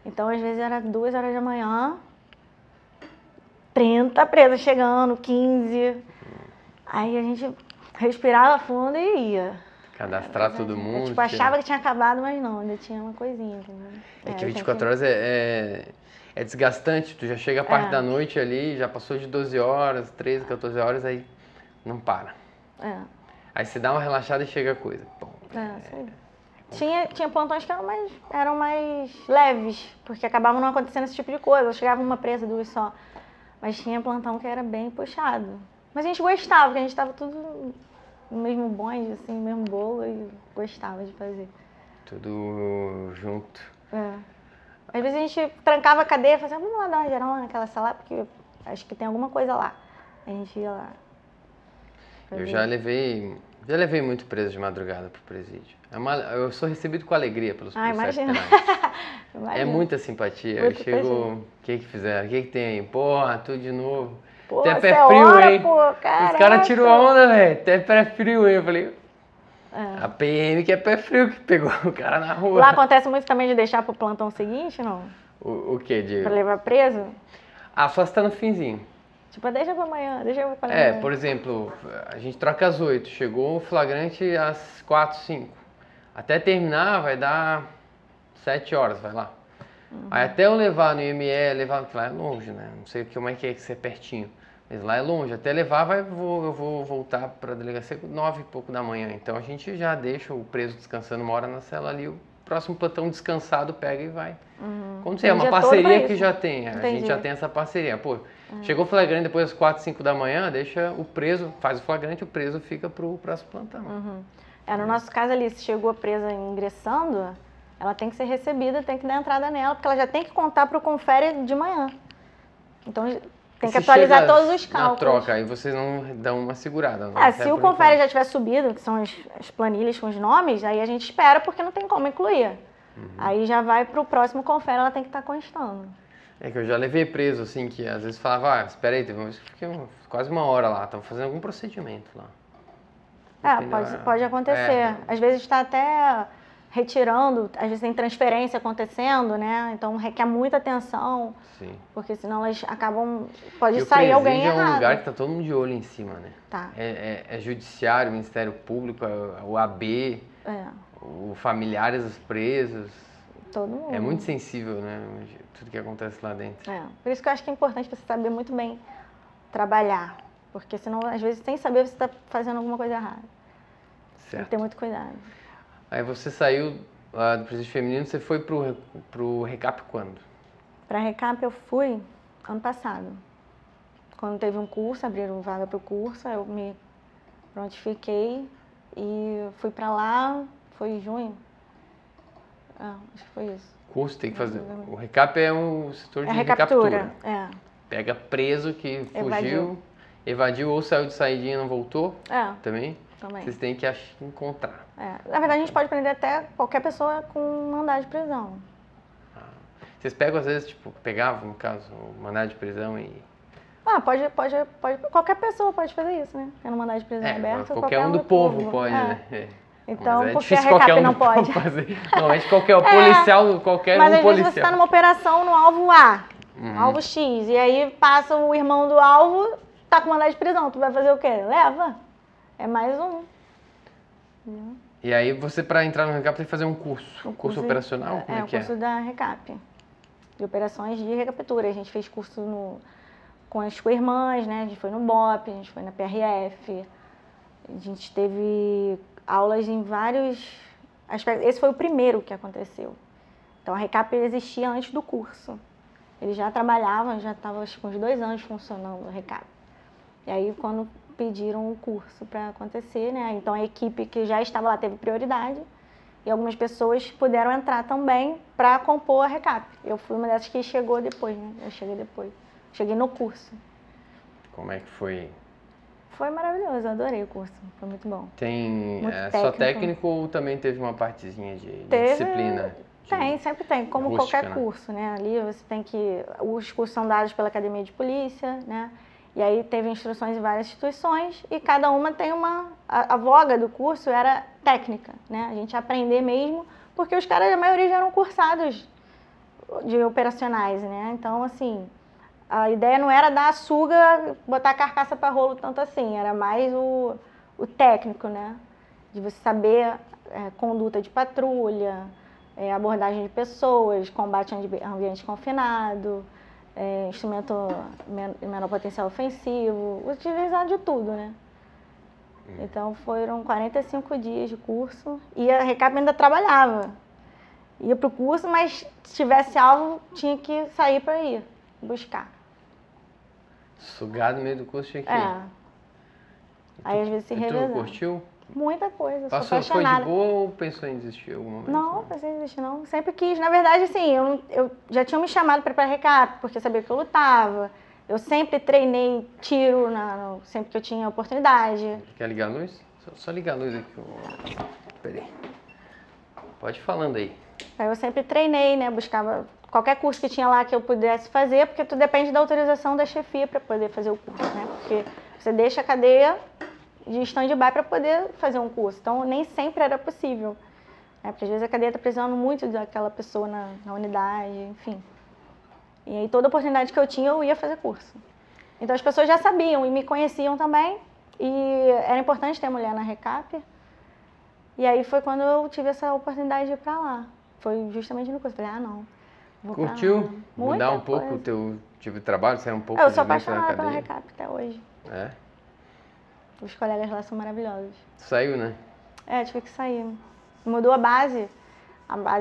Então, às vezes era 2 horas da manhã, 30 presos chegando, 15. Aí a gente respirava fundo e ia. Cadastrar todo mundo. Tipo, achava que tinha acabado, mas não, ainda tinha uma coisinha, entendeu? É que 24 horas é desgastante, tu já chega a parte da noite ali, já passou de 12 horas, 13, 14 horas, aí não para. Aí você dá uma relaxada e chega a coisa. Bom, tinha plantões que eram mais leves, porque acabavam não acontecendo esse tipo de coisa. Eu chegava uma presa, 2 só. Mas tinha plantão que era bem puxado. Mas a gente gostava, porque a gente estava tudo no mesmo bonde, assim, no mesmo bolo, e gostava de fazer. Tudo junto. Às vezes a gente trancava a cadeia e falava, vamos lá dar uma geral naquela sala, porque acho que tem alguma coisa lá. A gente ia lá. Eu já levei muito preso de madrugada pro presídio. Eu sou recebido com alegria pelos policiais penais. É muita simpatia. Eu chego, o que fizeram? O que tem aí? Porra, tudo de novo. Pô, até pé frio, hein? Os caras tirou a onda, velho. Até pé frio, hein? Eu falei, a PM que é pé frio que pegou o cara na rua. Lá acontece muito também de deixar pro plantão seguinte, não? O quê, Diego? Pra levar preso? Só se tá no finzinho. Tipo, deixa pra amanhã, deixa pra amanhã. Por exemplo, a gente troca às 8, chegou o flagrante às 4, 5. Até terminar vai dar 7 horas, vai lá. Aí até eu levar no IME, lá é longe, né? Não sei como é que ser pertinho. Mas lá é longe, até levar eu vou voltar pra delegacia 9 e pouco da manhã. Então a gente já deixa o preso descansando uma hora na cela ali, o próximo plantão descansado pega e vai. Quando você é uma parceria que já tem, a gente já tem essa parceria. Pô, chegou o flagrante depois das 4, 5 da manhã, deixa o preso, faz o flagrante, o preso fica pro próximo plantão. No nosso caso ali, se chegou a presa ingressando, ela tem que ser recebida, tem que dar entrada nela, porque ela já tem que contar pro confere de manhã. Então tem que atualizar todos os cálculos. Na troca, aí vocês não dão uma segurada. Não se o confere já tiver subido, que são as planilhas com os nomes, aí a gente espera porque não tem como incluir. Aí já vai pro próximo confere, ela tem que estar constando. É que eu já levei preso, assim, que às vezes falava, espera aí, teve uma vez que fiquei quase uma hora lá, tava fazendo algum procedimento lá. Pode acontecer. Às vezes está até retirando, às vezes tem transferência acontecendo, né? Então requer muita atenção. Sim. Porque senão elas acabam... Pode sair alguém errado. É um lugar que tá todo mundo de olho em cima, né? Tá. É judiciário, Ministério Público, o AB, os familiares dos presos. Todo mundo. É muito sensível, né? Tudo que acontece lá dentro. Por isso que eu acho que é importante você saber muito bem trabalhar. Porque senão, às vezes, sem saber, você está fazendo alguma coisa errada. Certo. Tem que ter muito cuidado. Aí você saiu lá do presídio feminino, você foi pro Recap quando? Para Recap eu fui ano passado. Quando teve um curso, abriram vaga para o curso, eu me prontifiquei e fui para lá, foi em junho. Acho que foi isso. Curso tem que fazer. O Recap é um setor de recaptura. Pega preso que fugiu, evadiu ou saiu de saidinha e não voltou. Também. Vocês têm que encontrar. Na verdade, a gente pode prender até qualquer pessoa com mandado de prisão. Vocês pegam, às vezes, tipo, pegavam, no caso, o mandado de prisão e... Pode. Qualquer pessoa pode fazer isso, né? Tendo mandado de prisão aberto. Qualquer um do povo pode, né? Então, porque a Recap não pode. Normalmente qualquer policial, qualquer mas um policial. Mas às vezes você está numa operação no alvo A, alvo X, e aí passa o irmão do alvo, tá com mandado de prisão. Tu vai fazer o quê? Leva. É mais um. E aí você, para entrar no Recap, tem que fazer um curso. Curso operacional? Como é que é? Curso da Recap. De operações de recaptura. A gente fez curso com as co-irmãs, né? A gente foi no BOP, a gente foi na PRF. A gente teve aulas em vários aspectos. Esse foi o primeiro que aconteceu. Então a Recap existia antes do curso. Eles já trabalhavam, já estava acho que uns 2 anos funcionando o recap. E aí quando pediram o curso para acontecer, né? Então a equipe que já estava lá teve prioridade e algumas pessoas puderam entrar também para compor a recap. Eu fui uma dessas que chegou depois, né? Eu cheguei depois. Cheguei no curso. Como é que foi? Foi maravilhoso, eu adorei o curso, foi muito bom. Tem Muito só técnico ou também teve uma partezinha de disciplina? Tem, sempre tem, como rústica, qualquer né? curso, né? Ali você tem que... Os cursos são dados pela Academia de Polícia, né? E aí teve instruções em várias instituições e cada uma tem uma... A voga do curso era técnica, né? A gente ia aprender mesmo, porque os caras, a maioria já eram cursados de operacionais, né? Então, assim, a ideia não era dar a suga, botar a carcaça para rolo tanto assim, era mais o técnico, né? De você saber conduta de patrulha, abordagem de pessoas, combate em ambiente confinado, instrumento menor potencial ofensivo, utilizar de tudo, né? Então foram 45 dias de curso e a recap ainda trabalhava. Ia pro curso, mas se tivesse algo, tinha que sair para ir buscar. Sugar no meio do curso tinha que ir. Aí às vezes se E tu revezava. curtiu? Muita coisa, Passou, sou apaixonada. foi de boa ou pensou em desistir em algum momento? Não, pensei em desistir não. Sempre quis. Na verdade, assim, eu já tinha me chamado para ir pra recap, porque eu sabia que eu lutava. Eu sempre treinei tiro sempre que eu tinha oportunidade. Quer ligar a luz? Só ligar a luz aqui. Peraí. Pode ir falando aí. Aí eu sempre treinei, né? Buscava qualquer curso que tinha lá que eu pudesse fazer, porque tu depende da autorização da chefia para poder fazer o curso, né? Porque você deixa a cadeia de stand-by para poder fazer um curso. Então, nem sempre era possível. Porque às vezes a cadeia está precisando muito daquela pessoa na unidade, enfim. E aí toda oportunidade que eu tinha, eu ia fazer curso. Então as pessoas já sabiam e me conheciam também. E era importante ter mulher na recap. E aí foi quando eu tive essa oportunidade de ir pra lá. Foi justamente no curso. Falei, não, vou pra lá. Curtiu? Mudar um pouco o teu tipo de trabalho? Sair um pouco de Eu sou dentro da apaixonada pela cadeia? recap até hoje. É? Os colegas lá são maravilhosos. Saiu, né? Tive que sair. Mudou a base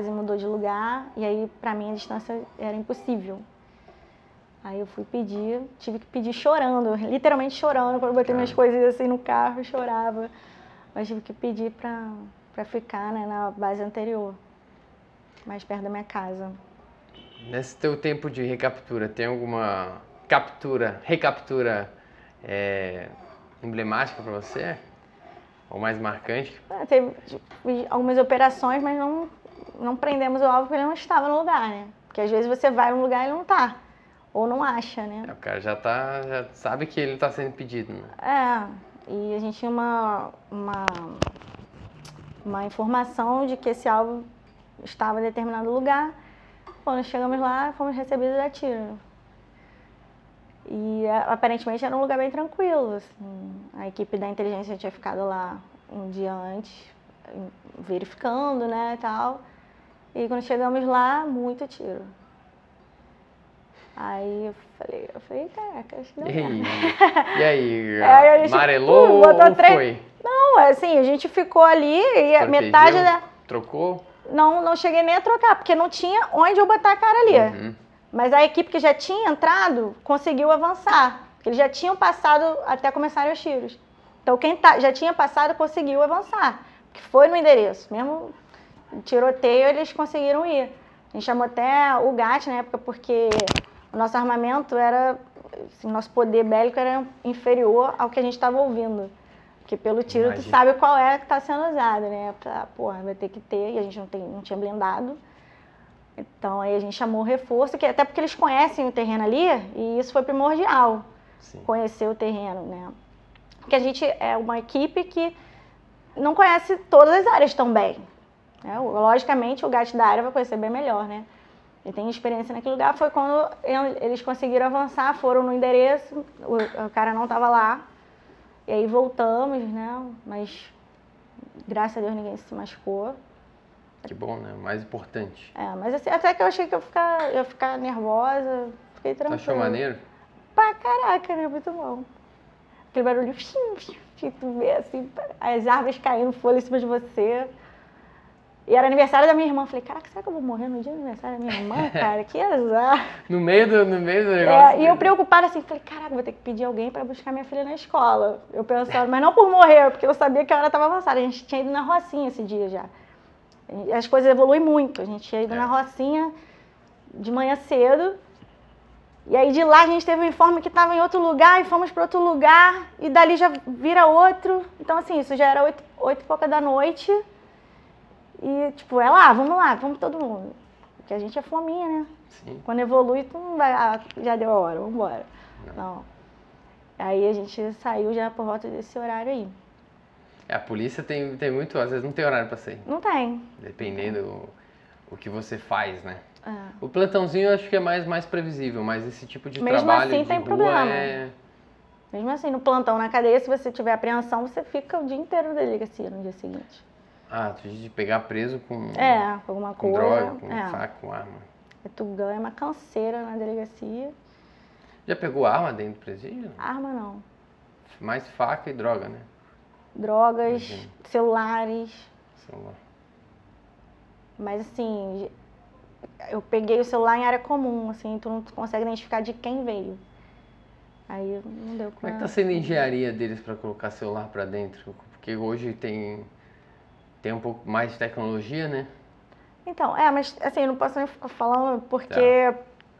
mudou de lugar, e aí pra mim a distância era impossível. Aí eu fui pedir, tive que pedir chorando, literalmente chorando, quando eu botei minhas coisas assim no carro, eu chorava. Mas tive que pedir pra ficar, né, na base anterior, mais perto da minha casa. Nesse teu tempo de recaptura, tem alguma recaptura emblemática pra você? Ou mais marcante? Teve algumas operações, mas não prendemos o alvo porque ele não estava no lugar, né? Porque às vezes você vai num lugar e ele não tá, ou não acha, né? O cara já sabe que ele tá sendo pedido, né? E a gente tinha uma informação de que esse alvo estava em determinado lugar. Quando chegamos lá, fomos recebidos a tiro. E aparentemente era um lugar bem tranquilo, assim. A equipe da inteligência tinha ficado lá um dia antes, verificando, né, e tal. E quando chegamos lá, muito tiro. Aí eu falei, caraca, acho que não E aí, a gente, amarelou ou foi? Não, assim, a gente ficou ali e a metade da... Trocou? Não cheguei nem a trocar, porque não tinha onde eu botar a cara ali. Uhum. Mas a equipe que já tinha entrado conseguiu avançar, porque eles já tinham passado até começarem os tiros. Então quem já tinha passado conseguiu avançar, que foi no endereço. Mesmo tiroteio, eles conseguiram ir. A gente chamou até o GAT na época, porque o nosso armamento era, assim, nosso poder bélico era inferior ao que a gente estava ouvindo. Porque pelo tiro tu sabe qual é que está sendo usado, né? Vai ter que ter, e a gente não tinha blindado. Então aí a gente chamou o reforço, até porque eles conhecem o terreno ali, e isso foi primordial. Sim. Conhecer o terreno, né? Porque a gente é uma equipe que não conhece todas as áreas tão bem. Né? Logicamente o GAT da área vai conhecer bem melhor, né? Ele tem experiência naquele lugar. Foi quando eles conseguiram avançar, foram no endereço, o cara não estava lá. E aí voltamos, né? Mas graças a Deus ninguém se machucou. Que bom, né? O mais importante. Mas assim, até que eu achei que eu ia ficar nervosa, fiquei tranquila. Achou maneiro? Pra caraca, né? Muito bom. Aquele barulho, que tu vê assim, as árvores caindo, folha em cima de você. E era aniversário da minha irmã. Falei, caraca, será que eu vou morrer no dia do aniversário da minha irmã, cara? Que azar. No meio do negócio. E eu preocupada assim, falei, caraca, vou ter que pedir alguém pra buscar minha filha na escola. Eu pensava, mas não por morrer, porque eu sabia que a hora estava avançada. A gente tinha ido na Rocinha esse dia já. As coisas evoluem muito. A gente tinha ido na Rocinha de manhã cedo. E aí de lá a gente teve um informe que estava em outro lugar e fomos para outro lugar. E dali já vira outro. Então assim, isso já era 8 e pouca da noite. E tipo, vamos todo mundo. Porque a gente é fominha, né? Sim. Quando evolui, tu não vai, já deu a hora, vamos embora. Não. Aí a gente saiu já por volta desse horário aí. A polícia tem muito, às vezes não tem horário pra sair. Não tem. Dependendo o que você faz, né? É. O plantãozinho eu acho que é mais previsível, mas esse tipo de Mesmo trabalho assim de tem rua problema. é... Mesmo assim, no plantão, na cadeia, se você tiver apreensão, você fica o dia inteiro na delegacia no dia seguinte. de pegar preso com alguma com coisa. droga, com faca, com arma. Tu ganha uma canseira na delegacia. Já pegou arma dentro do presídio? Arma não. Mais faca e droga, né? Drogas, Imagina. celulares. Celular. Mas assim, eu peguei o celular em área comum, assim, tu não consegue identificar de quem veio. Aí não deu pra... Como é que tá sendo a engenharia deles para colocar celular para dentro? Porque hoje tem um pouco mais de tecnologia, né? Então, mas assim, eu não posso nem ficar falando porque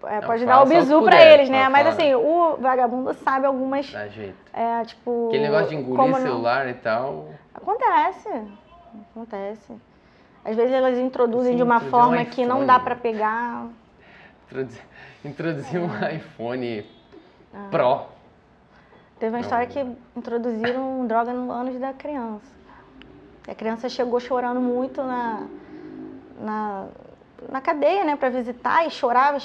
pode fala dar o só o que bizu pra puder, eles, né? fala, Mas fala. assim, o vagabundo sabe algumas... Dá jeito. tipo... Aquele negócio de engolir como celular e tal. Acontece. Às vezes elas introduzem Sim, de uma introduzir forma um que não iPhone. dá pra pegar. Introduzir um iPhone Pro. Teve uma história que introduziram droga no ânus da criança. E a criança chegou chorando muito na cadeia, né, pra visitar, e chorava.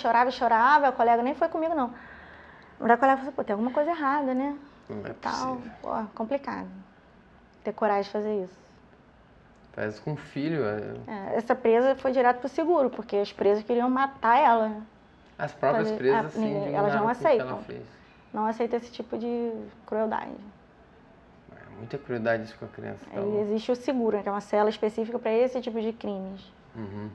A colega nem foi comigo, não. Mas a colega falou, pô, tem alguma coisa errada, né? Não é Tal. possível. Pô, complicado. Ter coragem de fazer isso. Faz com o filho. Essa presa foi direto pro seguro, porque as presas queriam matar ela, né? As próprias presas, assim, elas não indignaram com o que ela aceitam. fez. Não aceita esse tipo de crueldade. Muita crueldade isso com a criança. Tá Aí existe o seguro, né, que é uma cela específica para esse tipo de crimes. Uhum.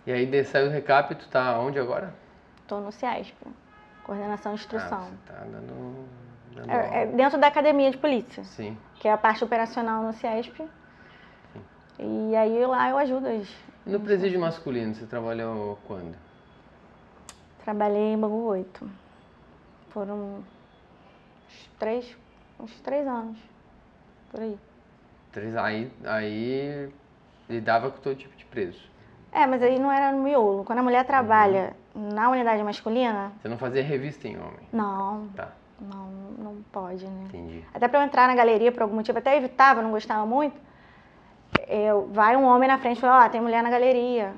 E aí saiu o recap, tu tá onde agora? Estou no CIESP, Coordenação de Instrução. Você tá dando É dentro da academia de polícia, Sim. que é a parte operacional no CIESP. E aí lá eu ajudo E no presídio masculino, você trabalhou quando? Trabalhei em Bangu 8. Foram uns 3 anos, por aí. Aí lidava com todo tipo de preso. Mas aí não era no miolo. Quando a mulher trabalha na unidade masculina... Você não fazia revista em homem? Não. Tá. Não pode, né? Entendi. Até para eu entrar na galeria por algum motivo, até evitava, não gostava muito. Vai um homem na frente e fala, tem mulher na galeria.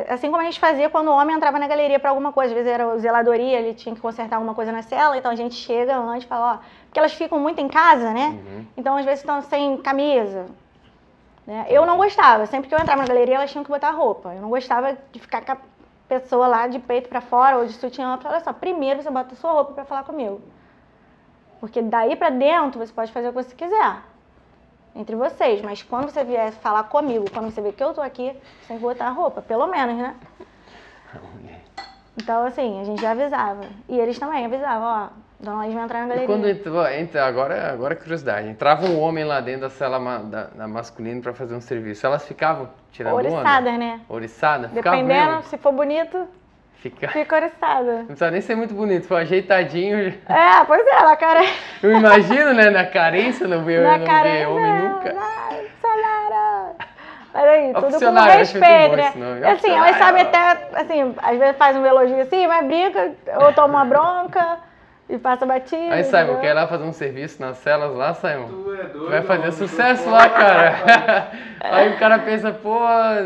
Assim como a gente fazia quando o homem entrava na galeria para alguma coisa. Às vezes era zeladoria, ele tinha que consertar alguma coisa na cela, então a gente chega antes e fala, porque elas ficam muito em casa, né? Então às vezes estão sem camisa. Né? Eu não gostava, sempre que eu entrava na galeria elas tinham que botar roupa. Eu não gostava de ficar com a pessoa lá de peito para fora ou de sutiã. Eu falei, olha só, primeiro você bota a sua roupa para falar comigo. Porque daí para dentro você pode fazer o que você quiser. Entre vocês, mas quando você vier falar comigo, quando você vê que eu tô aqui, você tem que botar a roupa, pelo menos, né? Então, assim, a gente já avisava. E eles também avisavam, Dona Laís vai entrar na galeria. E quando agora é curiosidade, entrava um homem lá dentro da cela da masculina pra fazer um serviço, elas ficavam tirando onda? Oriçadas, né? Oriçada? Dependendo, se for bonito, fica oriçada. Não precisa nem ser muito bonito, foi ajeitadinho. Pois é, na cara. Eu imagino, né, na carência, não vê homem nunca. Funcionária. Mas aí, tudo com Funcionário, acho muito respeito, bom né? esse nome. E assim, elas sabem até, assim, às vezes faz um elogio assim, mas brinca, ou toma uma bronca e passa batido. Aí, Simon, entendeu? quer ir lá fazer um serviço nas celas lá, Simon? Tu é doido, Vai fazer mano. sucesso lá, cara. Aí o cara pensa, pô,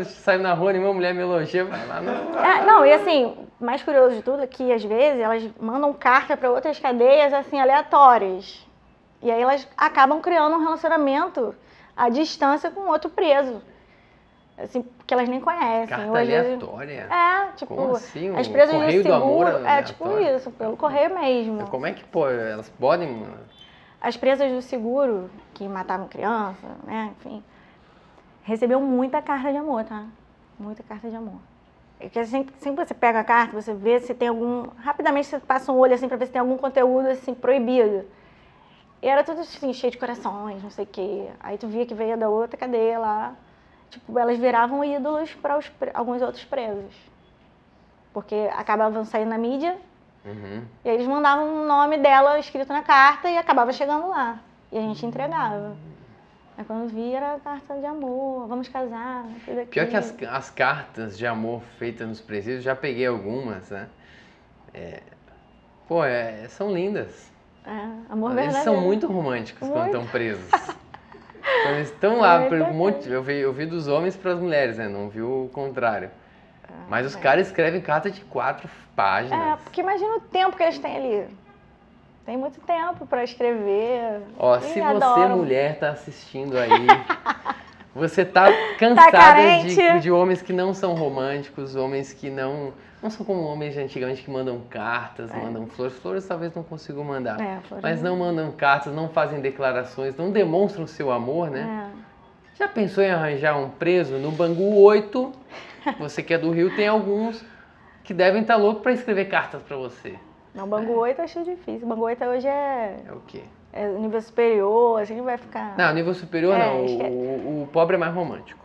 saiu na rua, nenhuma mulher me elogia, vai lá não. Não, e assim, mais curioso de tudo é que às vezes elas mandam carta para outras cadeias, assim, aleatórias. E aí elas acabam criando um relacionamento à distância com outro preso. Assim, porque elas nem conhecem. Carta Ou às vezes- aleatória? tipo, Como assim? as O presas do correio do amor seguro, tipo aleatório? isso, pelo correio mesmo. Como é que, pô, elas podem, mano? As presas do seguro, que matavam criança, né, enfim, recebeu muita carta de amor, tá? Muita carta de amor. Porque sempre você pega a carta, você vê se tem algum... Rapidamente você passa um olho assim pra ver se tem algum conteúdo assim proibido. E era tudo assim, cheio de corações, não sei o quê. Aí tu via que veio da outra cadeia lá. Tipo, elas viravam ídolos para alguns outros presos. Porque acabavam saindo na mídia, e aí eles mandavam o nome dela escrito na carta e acabava chegando lá. E a gente entregava. Aí quando via era carta de amor, vamos casar, tudo aquilo. Pior que as cartas de amor feitas nos presídios, já peguei algumas, né? São lindas. Amor Eles verdadeiro. são muito românticos quando Muito. estão presos. Então eles estão lá, Muito por um monte, eu vi dos homens para as mulheres, né? Não vi o contrário. Mas os caras escrevem carta de 4 páginas. Porque imagina o tempo que eles têm ali. Tem muito tempo pra escrever. Ó, E se você, adoram. mulher, tá assistindo aí, você tá cansada carente. de homens que não são românticos, homens que não são como homens de antigamente que mandam cartas, mandam flores. Flores talvez não consigam mandar, Flores mas não mandam cartas, não fazem declarações, não demonstram seu amor, né? Já pensou em arranjar um preso? No Bangu 8, você que é do Rio, tem alguns que devem estar loucos para escrever cartas para você. Não, Bangu 8 eu acho difícil. Bangu 8 hoje É o quê? é nível superior, assim vai ficar... Não, nível superior não. esquece. O pobre é mais romântico.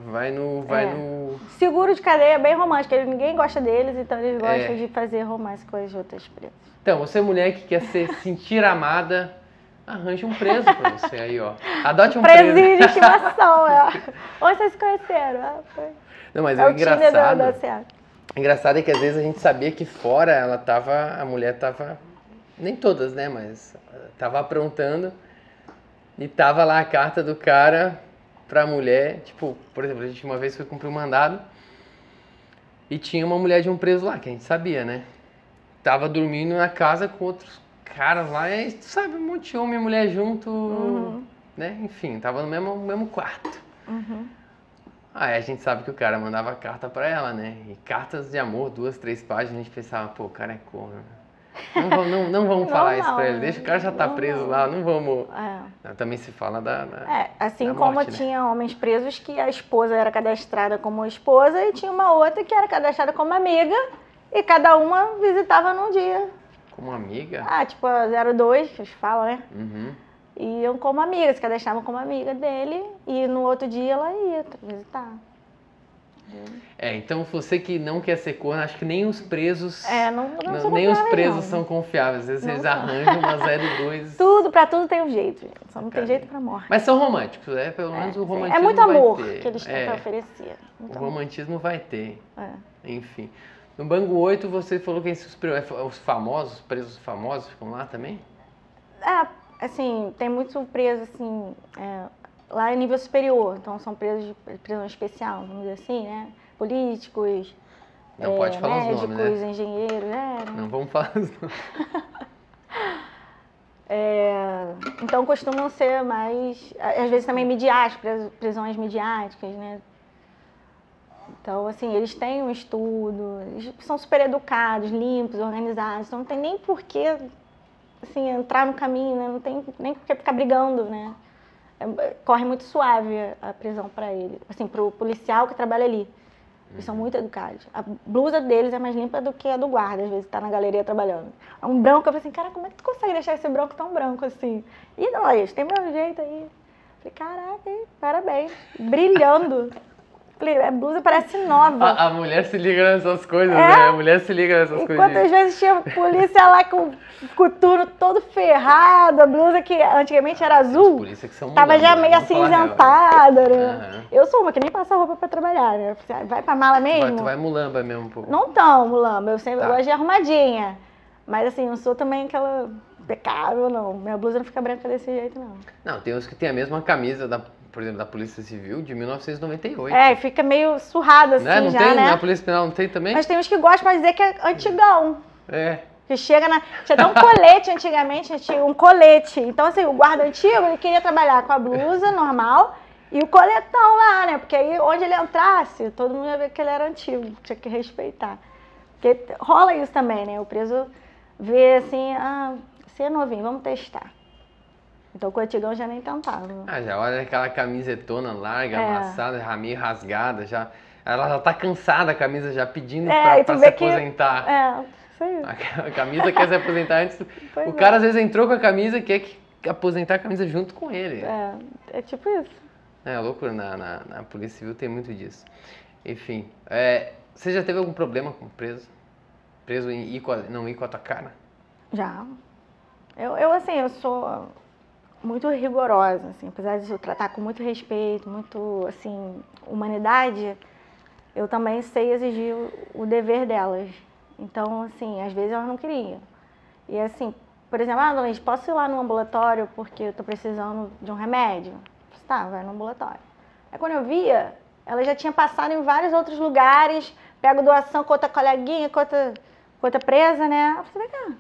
Vai no... Seguro de cadeia é bem romântico, ninguém gosta deles, então eles gostam de fazer romance com as outras presas. Então, você mulher que quer se sentir amada, arranje um preso pra você aí, ó. Adote um Presinho preso. de estimação, Onde vocês se conheceram? Foi. Não, mas É o Tinder engraçado. da certo. Engraçado é que às vezes a gente sabia que fora a mulher tava, nem todas, né, mas tava aprontando e tava lá a carta do cara pra mulher, tipo, por exemplo, a gente uma vez foi cumprir um mandado e tinha uma mulher de um preso lá, que a gente sabia, né, tava dormindo na casa com outros caras lá, e tu sabe, um monte de homem e mulher junto, né, enfim, tava no mesmo quarto. Aí a gente sabe que o cara mandava carta pra ela, né? E cartas de amor, 2, 3 páginas, a gente pensava, pô, o cara é corno. Não vamos falar isso pra ele, deixa o cara já tá preso lá, não vamos... Também se fala assim da como morte, né? tinha homens presos que a esposa era cadastrada como esposa e tinha uma outra que era cadastrada como amiga e cada uma visitava num dia. Como amiga? Tipo a 02, que eles falam, né? Uhum. Iam como amiga, se cadastravam como amiga dele e no outro dia ela ia visitar. Então você que não quer ser corno, acho que nem os presos... São nem os confiáveis, presos não. são confiáveis. Às vezes Não eles são. arranjam uma 02... Pra tudo tem um jeito, gente. Só não tem jeito pra morte. Mas são românticos, pelo menos o romantismo É muito vai amor ter. que eles têm pra oferecer. Muito O amor. romantismo vai ter. Enfim. No Bangu 8 você falou que os famosos, presos famosos ficam lá também? Assim, tem muito preso, assim, lá em nível superior. Então, são presos de prisão especial, vamos dizer assim, né? Políticos, Não pode falar médicos, os nomes, né? engenheiros, Não vamos falar os nomes. Então, costumam ser mais, às vezes também midiáticos, prisões midiáticas, né? Então, assim, eles têm um estudo, eles são super educados, limpos, organizados, então não tem nem por que, assim, entrar no caminho, né? Não tem nem por que ficar brigando, né? Corre muito suave a prisão para ele, assim, pro policial que trabalha ali. Eles são muito educados. A blusa deles é mais limpa do que a do guarda, às vezes tá na galeria trabalhando. É um branco, eu falei assim, cara, como é que tu consegue deixar esse branco tão branco assim? E não, eles tem meu jeito aí. Falei, caraca, hein? Parabéns. Brilhando. Falei, a blusa parece nova. A mulher se liga nessas coisas, né? A mulher se liga nessas coisas. Quantas vezes tinha polícia lá com o coturno todo ferrado, a blusa que antigamente era azul, polícia que são tava já meio vamos falar real, acinzentada, né? Aham. Eu sou uma que nem passa roupa pra trabalhar, né? Vai pra mala mesmo? Tu vai mulamba mesmo um pouco. Não tão mulamba, eu sempre Tá. gosto de arrumadinha. Mas assim, não sou também aquela impecável, não. Minha blusa não fica branca desse jeito, não. Não, tem uns que tem a mesma camisa, por exemplo, da Polícia Civil de 1998. E fica meio surrada assim Né? Não já, tem? né? Na Polícia Penal não tem também? Mas tem uns que gostam pra dizer que é antigão. Que chega na... Tinha até um colete antigamente, tinha um colete. Então, assim, o guarda antigo, ele queria trabalhar com a blusa normal e o coletão lá, né? Porque aí, onde ele entrasse, todo mundo ia ver que ele era antigo, tinha que respeitar. Porque rola isso também, né? O preso vê assim, você é novinho, vamos testar. Então com o antigão já nem tentava. Ah, já olha aquela camisetona larga, amassada, já meio rasgada, já. Ela já tá cansada, a camisa já pedindo pra se aposentar. Isso aí. A camisa quer se aposentar antes. Pois O cara às vezes entrou com a camisa e quer aposentar a camisa junto com ele. É tipo isso. É loucura, na Polícia Civil tem muito disso. Enfim, você já teve algum problema com preso? Preso em não ir com a tua cara? Já. Eu sou muito rigorosa, assim, apesar de eu tratar com muito respeito, muito, assim, humanidade, eu também sei exigir o dever delas. Então, assim, às vezes elas não queriam. E assim, por exemplo, dona Liz, posso ir lá no ambulatório porque eu tô precisando de um remédio? Tá, vai no ambulatório. Aí quando eu via, ela já tinha passado em vários outros lugares, pego doação com outra coleguinha, com outra presa, né? Eu falei, vem cá,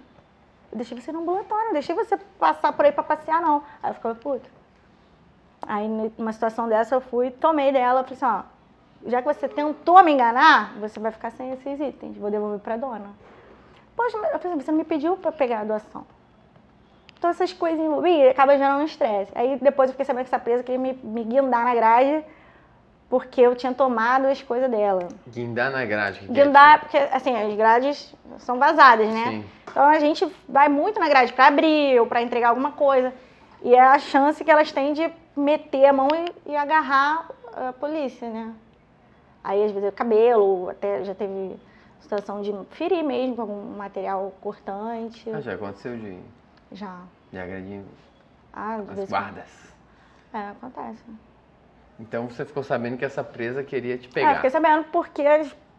eu deixei você no ambulatório, não deixei você passar por aí pra passear, não. Aí eu ficava, puta. Aí, numa situação dessa, eu fui, tomei dela, falei assim, ó, já que você tentou me enganar, você vai ficar sem esses itens, vou devolver pra dona. Poxa, eu falei assim, você não me pediu pra pegar a doação. Então essas coisas envolvidas acaba gerando um estresse. Aí depois eu fiquei sabendo que essa presa queria me guindar na grade porque eu tinha tomado as coisas dela. Guindar na grade? Guindar, porque assim, as grades são vazadas, né? Sim. Então a gente vai muito na grade para abrir ou para entregar alguma coisa. E é a chance que elas têm de meter a mão e agarrar a polícia, né? Aí às vezes o cabelo, até já teve situação de ferir mesmo com algum material cortante. Ah, já aconteceu de agredir as guardas? Acontece. Então você ficou sabendo que essa presa queria te pegar? Fiquei sabendo porque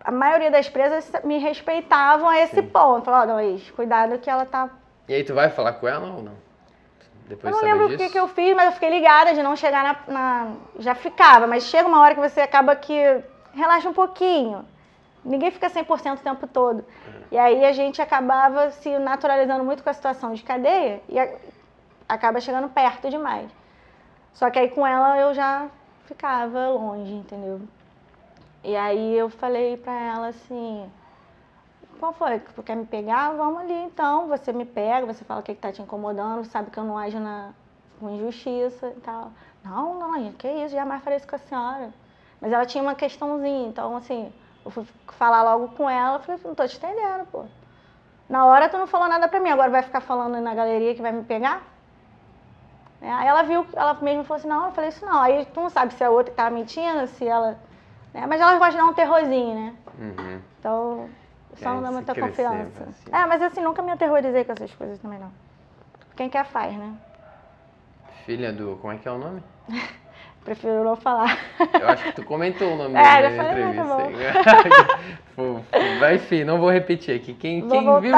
a maioria das presas me respeitavam a esse ponto. Falaram, ó, Luiz, cuidado que ela tá... E aí tu vai falar com ela ou não? Depois eu não lembro o que eu fiz, mas eu fiquei ligada de não chegar Já ficava, mas chega uma hora que você acaba que relaxa um pouquinho. Ninguém fica 100% o tempo todo. E aí a gente acabava se naturalizando muito com a situação de cadeia e acaba chegando perto demais. Só que aí com ela eu já ficava longe, entendeu? E aí eu falei pra ela assim, qual foi? Tu quer me pegar? Vamos ali então, você me pega, você fala o que tá te incomodando, sabe que eu não ajo com injustiça e tal. Não, não, que isso, jamais farei isso com a senhora. Mas ela tinha uma questãozinha, então assim... Eu fui falar logo com ela, falei, não tô te entendendo, pô. Na hora tu não falou nada pra mim, agora vai ficar falando na galeria que vai me pegar? Aí ela viu, ela mesma falou assim, não, eu falei isso não. Aí tu não sabe se a outra que tava mentindo, se ela... Né? Mas ela gosta de dar um terrorzinho, né? Uhum. Então, só não dá muita confiança. Assim. Mas assim, nunca me aterrorizei com essas coisas também, não. Quem quer faz, né? Filha do... Como é que é o nome? Prefiro não falar. Eu acho que tu comentou o nome dele na entrevista. Vai, enfim, não vou repetir aqui. Quem viu, o vídeo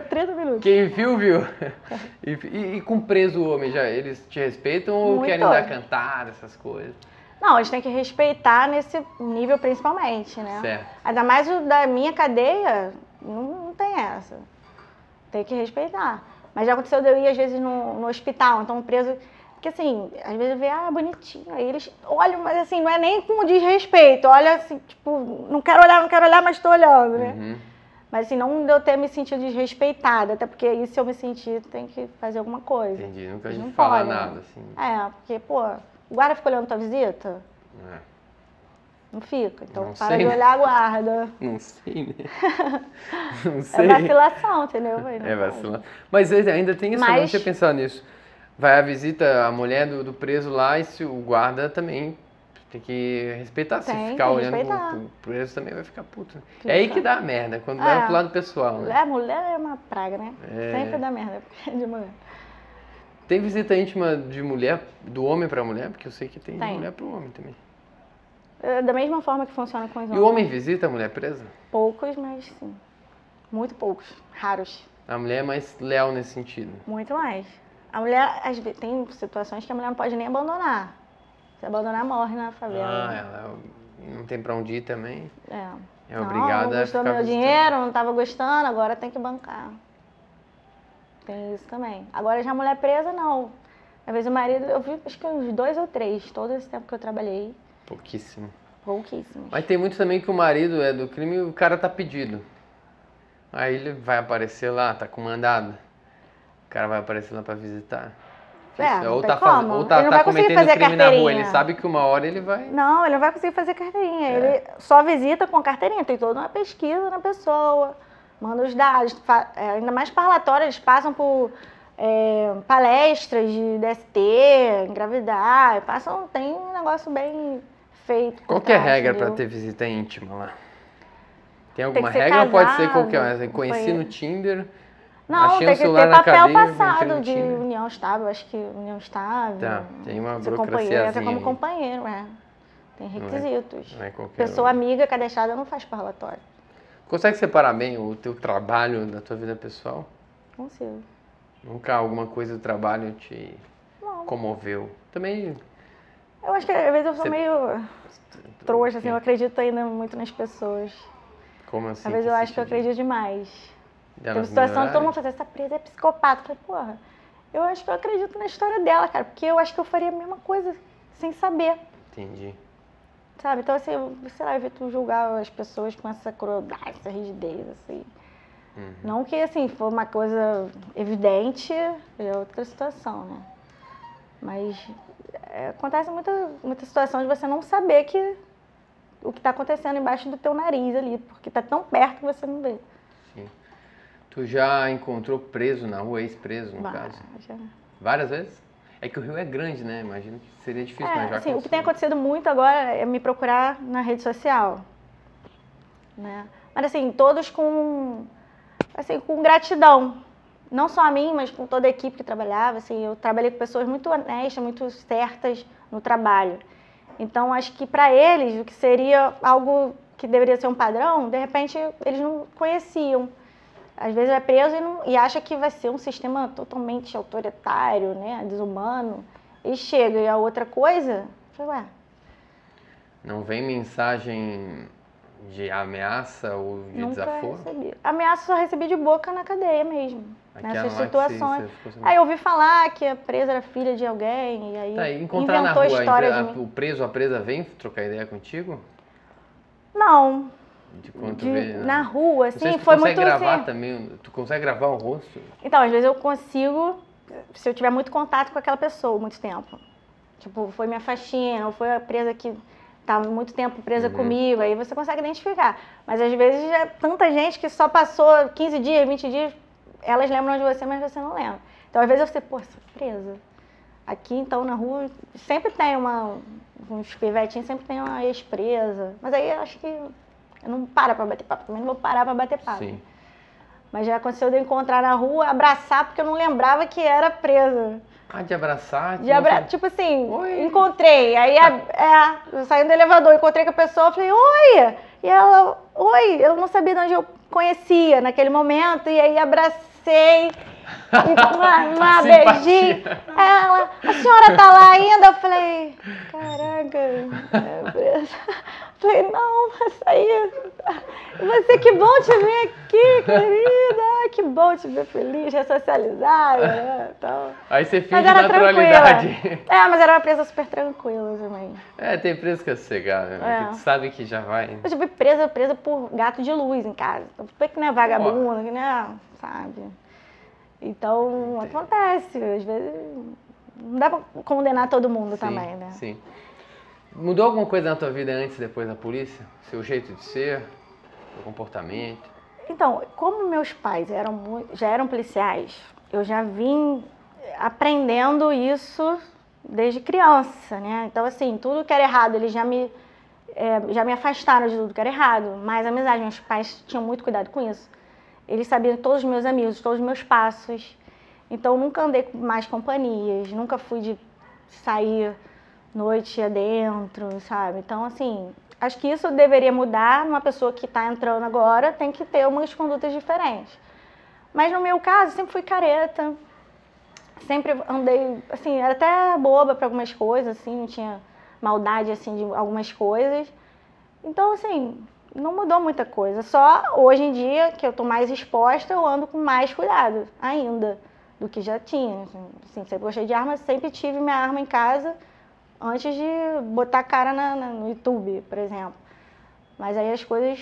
30 minutos. Quem viu, viu. E com preso homem, já eles te respeitam ou muito. Querem dar cantada, essas coisas? Não, a gente tem que respeitar nesse nível principalmente, né? Certo. Ainda mais o da minha cadeia, não tem essa. Tem que respeitar. Mas já aconteceu de eu ir às vezes no hospital, então o preso... Porque assim, às vezes eu vejo, bonitinho, aí eles olham, mas assim, não é nem com desrespeito, olha assim, tipo, não quero olhar, mas tô olhando, né? Uhum. Mas assim, não deu ter me sentido desrespeitada, até porque aí se eu me sentir, tem que fazer alguma coisa. Entendi, nunca a gente não fala pode, nada, né? assim. Porque, pô, o guarda fica olhando tua visita? Não fica, então Não para sei, de né? olhar a guarda. Não sei, né? Não sei. É vacilação, entendeu? É vacilação. Mas ainda tem isso, eu não tinha pensado nisso. Vai a visita, a mulher do preso lá, e se o guarda também tem que respeitar. Se ficar olhando pro preso também vai ficar puto. É aí que dá merda, quando vai pro lado pessoal, né? Mulher é uma praga, né? Sempre dá merda de mulher. Tem visita íntima de mulher, do homem pra mulher? Porque eu sei que tem de mulher pro homem também. Da mesma forma que funciona com os homens. E o homem visita a mulher presa? Poucos, mas sim. Muito poucos. Raros. A mulher é mais leal nesse sentido? Muito mais. A mulher, às vezes, tem situações que a mulher não pode nem abandonar. Se abandonar, morre na favela. Ela não tem pra onde ir também. É obrigada a ficar não gostou do meu dinheiro, não tava gostando, agora tem que bancar. Tem isso também. Agora já a mulher presa, não. Às vezes o marido, eu vi acho que uns 2 ou 3, todo esse tempo que eu trabalhei. Pouquíssimo. Pouquíssimos. Mas tem muito também que o marido é do crime e o cara tá pedido. Aí ele vai aparecer lá, tá com mandado. O cara vai aparecer lá pra visitar. não ou tem tá, como. ou tá, Ele não tá vai conseguir cometendo fazer crime na rua, carteirinha. ele sabe que uma hora ele vai... Não, ele não vai conseguir fazer carteirinha. Ele só visita com carteirinha. Tem toda uma pesquisa na pessoa, manda os dados. Ainda mais parlatório, eles passam por palestras de DST, engravidar. Tem um negócio bem feito. Qual que é a trás, regra entendeu? para ter visita íntima lá? Tem Tem alguma que ser regra ou pode ser casado, qualquer? Conheci no companheiro. Tinder, Não, achei tem um que celular ter na papel cadeia, entrei passado no de Tinder. união estável, acho que união estável. Tá, tem uma Ser companheiro, entra burocraciazinha como aí. companheiro, Tem requisitos. Não é qualquer Pessoa um. amiga, cadastrada, não faz parlatório. Consegue separar bem o teu trabalho da tua vida pessoal? Consigo. Nunca alguma coisa do trabalho te Não. comoveu? Também... Eu acho que às vezes eu sou Você- meio trouxa, assim, eu acredito ainda muito nas pessoas. Como assim? Às vezes eu acho que eu acredito demais. Tem Delas situação que todo melhorarem? mundo fala, essa presa é psicopata. Eu falei, porra, eu acho que eu acredito na história dela, cara, porque eu acho que eu faria a mesma coisa sem saber, Entendi. sabe? Então, assim, sei lá, eu evito julgar as pessoas com essa crueldade, essa rigidez, assim. Uhum. Não que, assim, for uma coisa evidente, é outra situação, né? Mas acontece muita situação de você não saber o que está acontecendo embaixo do teu nariz ali, porque está tão perto que você não vê. Sim. Tu já encontrou preso na rua, ex-preso no caso? Já. Várias vezes? É que o Rio é grande, né? Imagino que seria difícil, mas já Assim, o que tem aconteceu. acontecido muito agora é me procurar na rede social, né? Mas assim, todos com gratidão. Não só a mim, mas com toda a equipe que trabalhava. Assim, eu trabalhei com pessoas muito honestas, muito certas no trabalho. Então, acho que para eles, o que seria algo que deveria ser um padrão, de repente, eles não conheciam. Às vezes é preso e acha que vai ser um sistema totalmente autoritário, né, desumano. E chega, e a outra coisa, eu falei, ué, Não vem mensagem de ameaça ou de nunca desaforo? recebi. Ameaça só recebi de boca na cadeia mesmo, Aquela nessas lá que situações. você ficou sabendo. Aí eu ouvi falar que a presa era filha de alguém, e aí Tá, e encontrar na inventou a rua, história de mim. o preso, a presa vem trocar ideia contigo? Não, De quando tu vê, né? na rua, Não sei assim, se tu foi consegue muito gravar assim. também, tu consegue gravar o rosto? Então, às vezes eu consigo, se eu tiver muito contato com aquela pessoa, muito tempo. Tipo, foi minha faxina, ou foi a presa que estava muito tempo presa comigo, aí você consegue identificar. Mas às vezes já é tanta gente que só passou 15 dias, 20 dias, elas lembram de você, mas você não lembra. Então, às vezes eu sei, pô, essa presa. Aqui, então, na rua, sempre tem uns pivetinhos, sempre tem uma ex-presa. Mas aí eu acho que eu não para pra bater papo, também não vou parar pra bater papo. Sim. Mas já aconteceu de eu encontrar na rua, abraçar, porque eu não lembrava que era presa. Ah, de abraçar? Tipo assim, Oi. encontrei. Aí, eu saindo do elevador, encontrei com a pessoa, falei, oi! E ela, oi! Eu não sabia de onde eu conhecia naquele momento, e aí abracei, e uma beijinho. Ela, a senhora tá lá ainda? Eu falei, caraca, é presa. Falei, não, mas aí, você, que bom te ver aqui, querida. Ai, que bom te ver feliz, ressocializada, né? Então, Aí você finge mas era naturalidade. tranquila. Mas era uma presa super tranquila também. Tem preso que é sossegado, né? Porque tu sabe que já vai. Eu já fui presa por gato de luz em casa. Então, que não é vagabunda, que não é, sabe? Então, acontece. Às vezes, não dá pra condenar todo mundo também, né? Sim. Mudou alguma coisa na tua vida antes e depois da polícia? Seu jeito de ser? Seu comportamento? Então, como meus pais já eram policiais, eu já vim aprendendo isso desde criança, né? Então, assim, tudo que era errado, eles já me afastaram de tudo que era errado. Mais amizade, meus pais tinham muito cuidado com isso. Eles sabiam todos os meus amigos, todos os meus passos. Então, eu nunca andei com mais companhias, nunca fui de sair noite adentro, sabe? Então, assim, acho que isso deveria mudar. Uma pessoa que está entrando agora tem que ter umas condutas diferentes. Mas no meu caso, sempre fui careta. Sempre andei, assim, era até boba para algumas coisas, assim, não tinha maldade, assim, de algumas coisas. Então, assim, não mudou muita coisa. Só hoje em dia, que eu tô mais exposta, eu ando com mais cuidado ainda do que já tinha. Assim, sempre gostei de arma, sempre tive minha arma em casa antes de botar a cara no YouTube, por exemplo. Mas aí as coisas,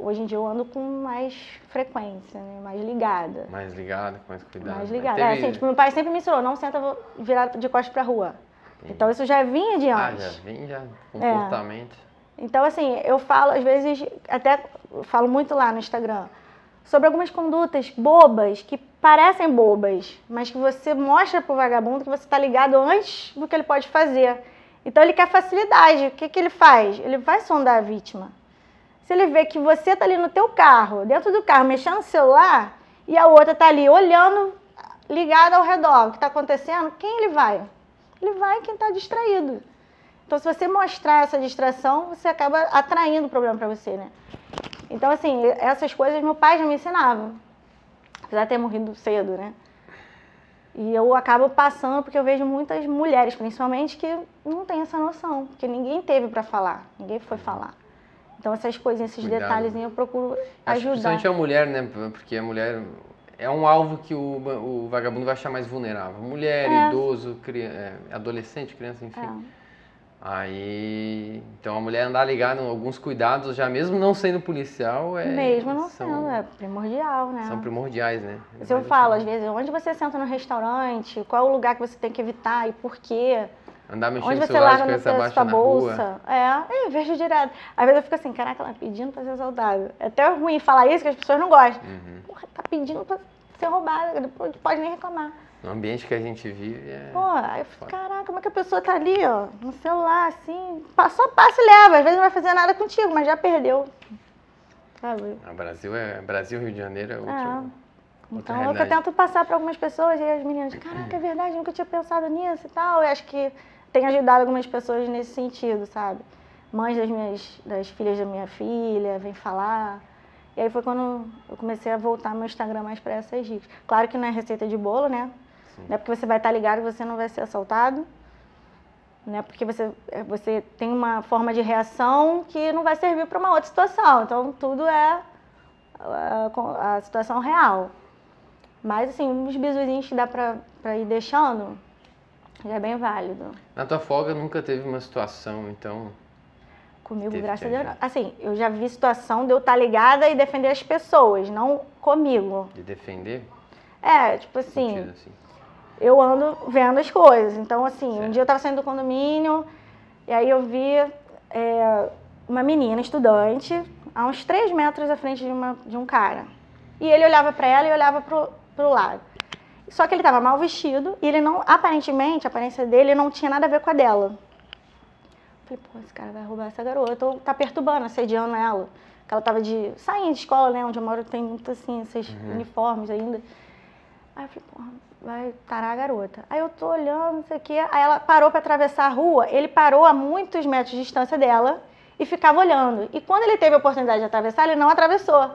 hoje em dia eu ando com mais frequência, né? Mais ligada. Mais ligado, com mais cuidado. Mais ligada. Assim, tipo, meu pai sempre me ensinou, não senta virado de costas pra rua. Entendi. Então isso já vinha de Ah, antes. já vem, comportamento. Então, assim, eu falo, às vezes, até falo muito lá no Instagram, sobre algumas condutas bobas, que parecem bobas, mas que você mostra pro vagabundo que você tá ligado antes do que ele pode fazer. Então ele quer facilidade. O que que ele faz? Ele vai sondar a vítima. Se ele vê que você tá ali no teu carro, dentro do carro, mexendo no celular, e a outra tá ali olhando, ligada ao redor, o que tá acontecendo, quem ele vai? Ele vai quem tá distraído. Então, se você mostrar essa distração, você acaba atraindo o problema para você, né? Então, assim, essas coisas meu pai já me ensinava. Apesar de ter morrido cedo, né? E eu acabo passando porque eu vejo muitas mulheres, principalmente, que não têm essa noção. Porque ninguém teve para falar, ninguém foi falar. Então, essas coisinhas, esses detalhezinhos, eu procuro ajudar. Principalmente a mulher, né? Porque a mulher é um alvo que o vagabundo vai achar mais vulnerável. Mulher, idoso, adolescente, criança, enfim. Aí, então a mulher andar ligada em alguns cuidados, já mesmo não sendo policial, mesmo não sendo, é primordial, né? São primordiais, né? Isso eu falo, às vezes, onde você senta no restaurante, qual é o lugar que você tem que evitar e por quê? Andar mexendo onde no você celular larga de cabeça abaixo sua na bolsa. rua. Eu vejo direto. Às vezes eu fico assim, caraca, ela pedindo pra ser assaltada. É até ruim falar isso, que as pessoas não gostam. Porra, tá pedindo pra ser roubada, depois pode nem reclamar. No ambiente que a gente vive Pô, aí eu fico, caraca, como é que a pessoa tá ali, ó, no celular, assim, só passa e leva, às vezes não vai fazer nada contigo, mas já perdeu. Sabe? Brasil, Rio de Janeiro é outra então é o que eu tento passar para algumas pessoas e as meninas, caraca, é verdade, nunca tinha pensado nisso e tal. Eu acho que tem ajudado algumas pessoas nesse sentido, sabe? Mães das filhas da minha filha vêm falar. E aí foi quando eu comecei a voltar meu Instagram mais para essas dicas. Claro que não é receita de bolo, né? Sim. Não é porque você vai estar ligado que você não vai ser assaltado. Não é porque você tem uma forma de reação que não vai servir para uma outra situação. Então, tudo é a situação real. Mas, assim, uns bisuzinhos que dá para ir deixando, já é bem válido. Na tua folga nunca teve uma situação, então... Comigo, graças a Deus. Assim, eu já vi situação de eu estar ligada e defender as pessoas, não comigo. De defender? Tipo assim, eu ando vendo as coisas. Então, assim, um dia eu estava saindo do condomínio e aí eu vi uma menina, estudante, a uns 3 metros à frente de um cara. E ele olhava para ela e olhava pro lado. Só que ele estava mal vestido e ele não, aparentemente, a aparência dele não tinha nada a ver com a dela. Falei, pô, esse cara vai roubar essa garota, ou tá perturbando, assediando ela. Porque ela tava saindo de escola, né, onde eu moro tem muito assim, esses uniformes ainda. Aí eu falei, pô, vai tarar a garota. Aí eu tô olhando, não sei o quê, aí ela parou pra atravessar a rua, ele parou a muitos metros de distância dela e ficava olhando. E quando ele teve a oportunidade de atravessar, ele não atravessou.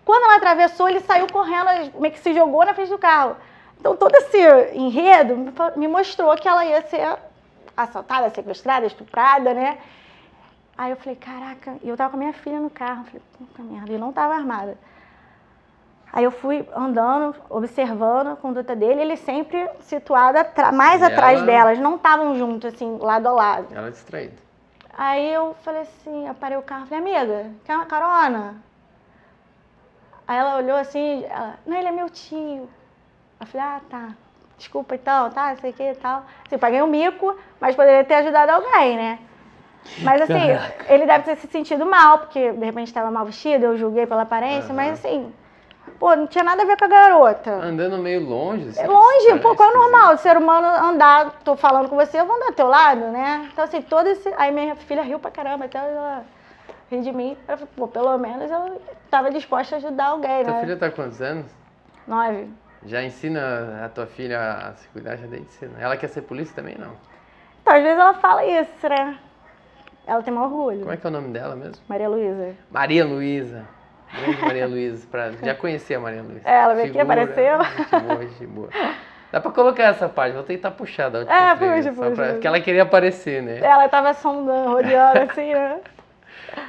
Quando ela atravessou, ele saiu correndo, meio que se jogou na frente do carro. Então todo esse enredo me mostrou que ela ia ser assaltada, sequestrada, estuprada, né? Aí eu falei, caraca, e eu tava com a minha filha no carro, falei, puta merda, e não tava armada. Aí eu fui andando, observando a conduta dele, ele sempre situado mais atrás delas, não estavam juntos, assim, lado a lado. Ela distraída. Aí eu falei assim, eu parei o carro, falei, amiga, quer uma carona? Aí ela olhou assim, não, ele é meu tio. Eu falei, ah, tá. Desculpa então, tá, sei o que e tal. Assim, paguei um mico, mas poderia ter ajudado alguém, né? Mas assim, ele deve ter se sentido mal, porque de repente estava mal vestido, eu julguei pela aparência, mas assim, pô, não tinha nada a ver com a garota. Andando meio longe, assim. Longe, pô, qual é o normal? O ser humano andar, tô falando com você, eu vou andar do teu lado, né? Então assim, todo esse... Aí minha filha riu pra caramba, até ela riu de mim. Eu falei, pô, pelo menos eu tava disposta a ajudar alguém, né? Tua filha tá com quantos anos? 9. Já ensina a tua filha a se cuidar, já desde cedo. Ela quer ser polícia também, não? Então, às vezes ela fala isso, né? Ela tem um orgulho. Como é que é o nome dela mesmo? Maria Luísa. Maria Luísa. Grande Maria Luísa. Já conhecia a Maria Luísa. Ela veio aqui, apareceu. Gente boa. Dá pra colocar essa parte, vou tentar puxar da última entrevista, porque ela queria aparecer, né? Ela tava sondando, rodeando assim, né?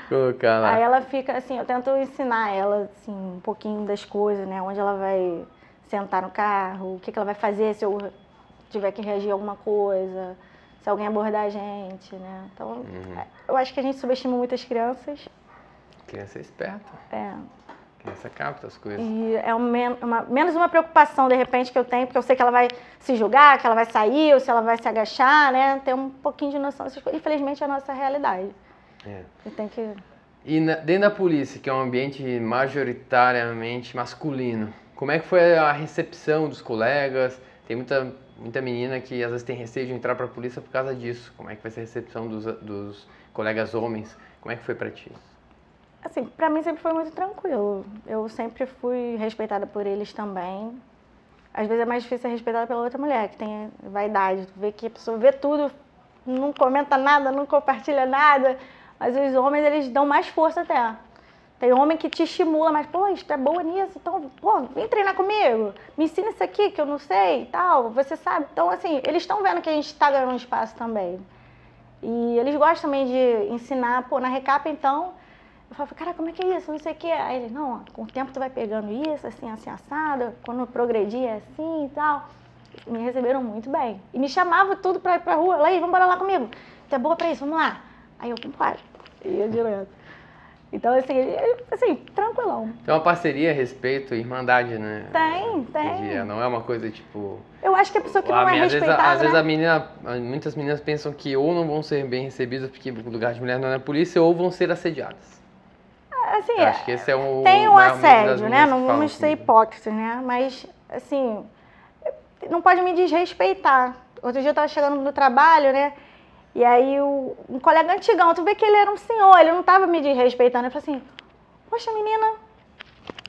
Colocar lá. Aí ela fica assim, eu tento ensinar ela assim, um pouquinho das coisas, né? Onde ela vai sentar no carro, o que ela vai fazer se eu tiver que reagir a alguma coisa, se alguém abordar a gente, né? Então, eu acho que a gente subestima muito as crianças. criança é esperta. É. Criança capta as coisas. E é menos uma preocupação, de repente, que eu tenho, porque eu sei que ela vai se julgar, que ela vai sair, ou se ela vai se agachar, né? Ter um pouquinho de noção dessas coisas. Infelizmente, é a nossa realidade. E tem que... E dentro da polícia, que é um ambiente majoritariamente masculino, como é que foi a recepção dos colegas? Tem muita menina que às vezes tem receio de entrar para a polícia por causa disso. Como é que vai ser a recepção dos colegas homens? Como é que foi para ti? Assim, pra mim sempre foi muito tranquilo. Eu sempre fui respeitada por eles também. Às vezes é mais difícil ser respeitada pela outra mulher, que tem vaidade. Tu vê que a pessoa vê tudo, não comenta nada, não compartilha nada. Mas os homens, eles dão mais força até. Tem homem que te estimula, mas, pô, tu é boa nisso, então, pô, vem treinar comigo. Me ensina isso aqui que eu não sei e tal, você sabe. Então, assim, eles estão vendo que a gente está ganhando espaço também. E eles gostam também de ensinar, pô, na recapa, então... Eu falo, cara, como é que é isso? Não sei o que. Aí ele, não, ó, com o tempo tu vai pegando isso, assim, assim, assado. Quando progredir é assim e tal. Me receberam muito bem. E me chamavam tudo pra ir pra rua. Laís, vamos embora lá comigo. Tu é boa pra isso, vamos lá. Aí eu, compadre, ia direto. Então, assim, tranquilão. Tem uma parceria, respeito, irmandade, né? Tem. Não é uma coisa tipo... Eu acho que a pessoa que não é respeitada, às vezes muitas meninas pensam que ou não vão ser bem recebidas porque o lugar de mulher não é na polícia, ou vão ser assediadas. Assim, eu acho que esse é tem um assédio, né? Não vamos ser hipócritas, né? Mas, assim, não pode me desrespeitar. Outro dia eu tava chegando no trabalho, né? E aí um colega antigão, tu vê que ele era um senhor, ele não tava me desrespeitando. Eu falei assim, poxa, menina,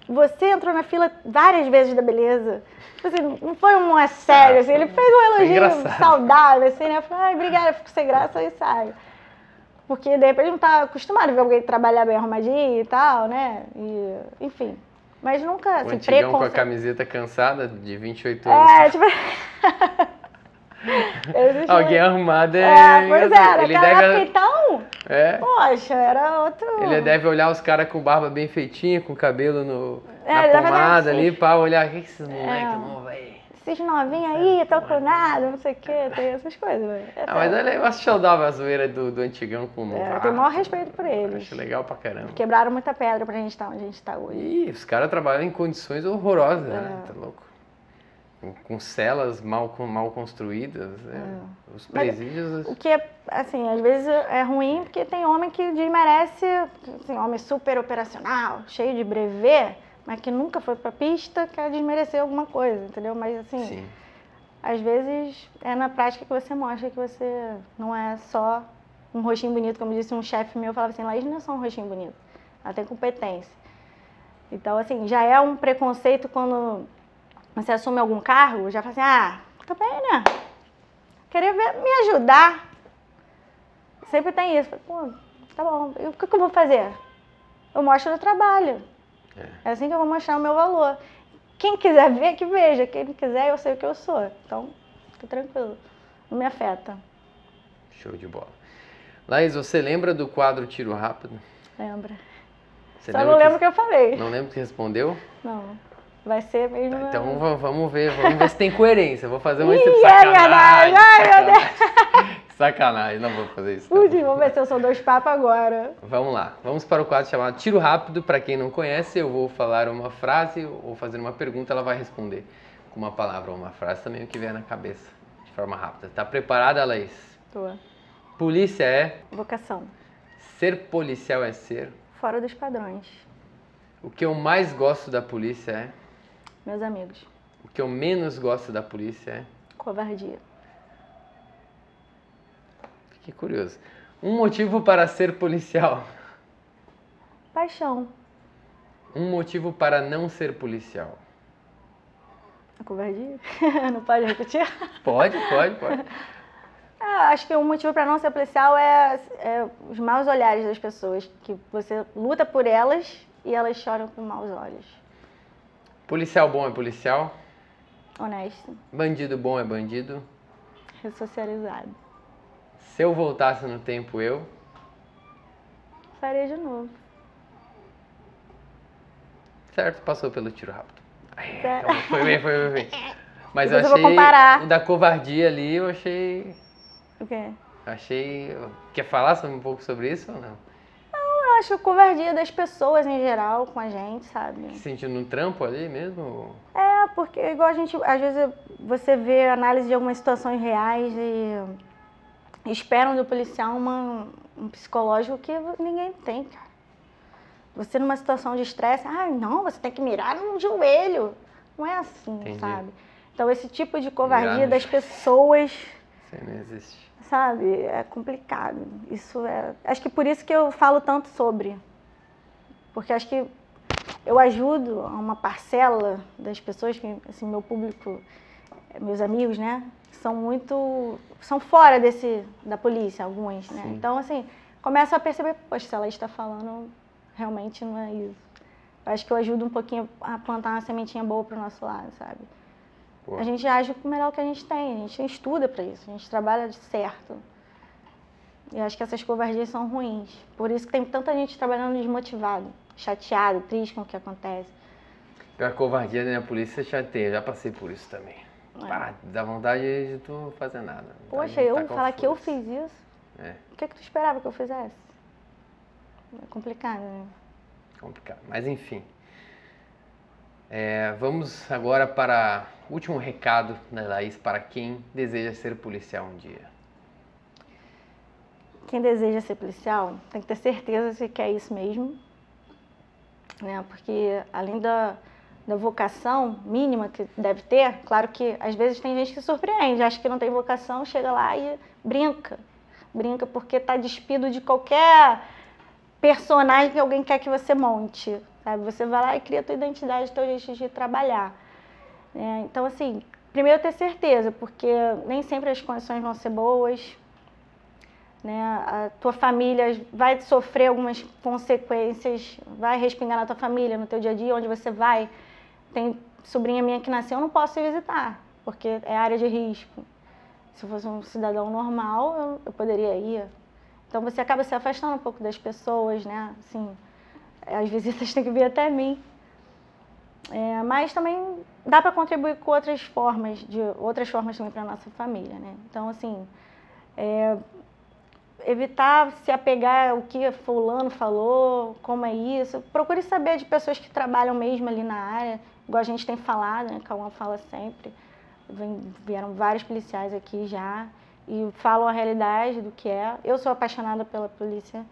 você entrou na fila várias vezes da beleza. Assim, não foi um assédio, assim, ele fez um elogio saudável, assim, né? Eu falei, ai, obrigada, fico sem graça e saio. Porque, de repente, não tá acostumado a ver alguém trabalhar bem arrumadinho e tal, né? E, enfim. Mas nunca, assim, preconceito. Com a camiseta cansada de 28 anos. É, tipo... Alguém arrumado é... pois é, ele naquela deve... época, então... Poxa, era outro... Ele deve olhar os caras com barba bem feitinha, com cabelo na pomada ali, pra olhar, o que esses moleques novos aí? Esses novinhos aí, estão com nada, não sei o quê, tem essas coisas, velho. Mas eu acho saudável a zoeira do antigão com o novo. Eu tenho o maior respeito por eles. Acho legal pra caramba. Quebraram muita pedra pra gente estar onde a gente tá hoje. Ih, os caras trabalham em condições horrorosas, né? Tá louco? Com celas mal construídas, os presídios... O que, assim, às vezes é ruim porque tem homem que desmerece, assim, homem super operacional, cheio de brevê, mas que nunca foi pra pista, quer desmerecer alguma coisa, entendeu? Mas, assim, Sim. Às vezes é na prática que você mostra que você não é só um rostinho bonito, como disse um chefe meu, falava assim, Laís não é só um rostinho bonito, ela tem competência. Então, assim, já é um preconceito quando... você assume algum cargo, já fala assim, tá bem, né? Querer me ajudar. Sempre tem isso. Pô, tá bom, e o que eu vou fazer? Eu mostro o trabalho. É assim que eu vou mostrar o meu valor. Quem quiser ver, que veja. Quem não quiser, eu sei o que eu sou. Então, fica tranquilo. Não me afeta. Show de bola. Laís, você lembra do quadro Tiro Rápido? Lembra. Só não lembro o que eu falei. Não lembro o que respondeu? Não. Vai ser mesmo... Tá, então vamos ver se tem coerência. Eu vou fazer uma sacanagem. É verdade. Ai, meu Deus. Sacanagem, não vou fazer isso. Vamos ver se eu sou dois papos agora. Vamos lá. Vamos para o quadro chamado Tiro Rápido. Para quem não conhece, eu vou falar uma frase ou fazer uma pergunta, ela vai responder com uma palavra ou uma frase também, o que vier na cabeça, de forma rápida. Tá preparada, Laís? Tô. Polícia é... vocação. Ser policial é ser... fora dos padrões. O que eu mais gosto da polícia é... meus amigos. O que eu menos gosto da polícia é... covardia. Fiquei curioso. Um motivo para ser policial. Paixão. Um motivo para não ser policial. A covardia? Não pode repetir? Pode. Acho que o motivo para não ser policial é os maus olhares das pessoas. Que você luta por elas e elas choram com maus olhos. Policial bom é policial? Honesto. Bandido bom é bandido? Ressocializado. Se eu voltasse no tempo, eu... faria de novo. Certo, passou pelo tiro rápido. Então, foi bem. Mas eu vou achei... comparar. O da covardia ali, eu achei... O quê? Achei... Quer falar um pouco sobre isso ou não? Não, eu Eu acho covardia das pessoas em geral com a gente, sabe? Se sentindo no trampo ali mesmo? É, porque igual a gente, às vezes você vê análise de algumas situações reais e esperam do policial um psicológico que ninguém tem, cara. Você numa situação de estresse, não, você tem que mirar no joelho. Não é assim, Entendi. sabe? Então esse tipo de covardia Mirar no das pessoas, Isso aí não existe. sabe, é complicado. Isso é, acho que por isso que eu falo tanto sobre. Porque acho que eu ajudo a uma parcela das pessoas que, assim, meu público, meus amigos, né, são fora da polícia, alguns, né? Sim. Então, assim, começo a perceber, poxa, se ela está falando, realmente não é isso. Eu acho que eu ajudo um pouquinho a plantar uma sementinha boa pro nosso lado, sabe? Pô. A gente age com o melhor que a gente tem, a gente estuda para isso, a gente trabalha de certo. E acho que essas covardias são ruins. Por isso que tem tanta gente trabalhando desmotivado, chateado, triste com o que acontece. A covardia da polícia chateia, já passei por isso também. Pá, dá vontade de tu fazer nada. Poxa, eu falar que eu fiz isso, o que tu esperava que eu fizesse? É complicado, né? Complicado, mas enfim. Vamos agora para o último recado da Laís para quem deseja ser policial um dia. Quem deseja ser policial tem que ter certeza que é isso mesmo, né? Porque além da vocação mínima que deve ter, claro que às vezes tem gente que surpreende, acha que não tem vocação, chega lá e brinca porque está despido de qualquer personagem que alguém quer que você monte, sabe? Você vai lá e cria a tua identidade, teu jeito de trabalhar. Então, assim, primeiro ter certeza, porque nem sempre as condições vão ser boas, né? A tua família vai sofrer algumas consequências, vai respingar na tua família, no teu dia a dia, onde você vai. Tem sobrinha minha que nasceu, eu não posso ir visitar, porque é área de risco. Se eu fosse um cidadão normal, eu poderia ir. Então você acaba se afastando um pouco das pessoas, né? Assim, as visitas têm que vir até mim. Mas também dá para contribuir com outras formas também para a nossa família, né? Então, assim, evitar se apegar ao que fulano falou, como é isso. Procure saber de pessoas que trabalham mesmo ali na área, igual a gente tem falado, né? Cauã fala sempre. Vieram vários policiais aqui já e falam a realidade do que é. Eu sou apaixonada pela polícia,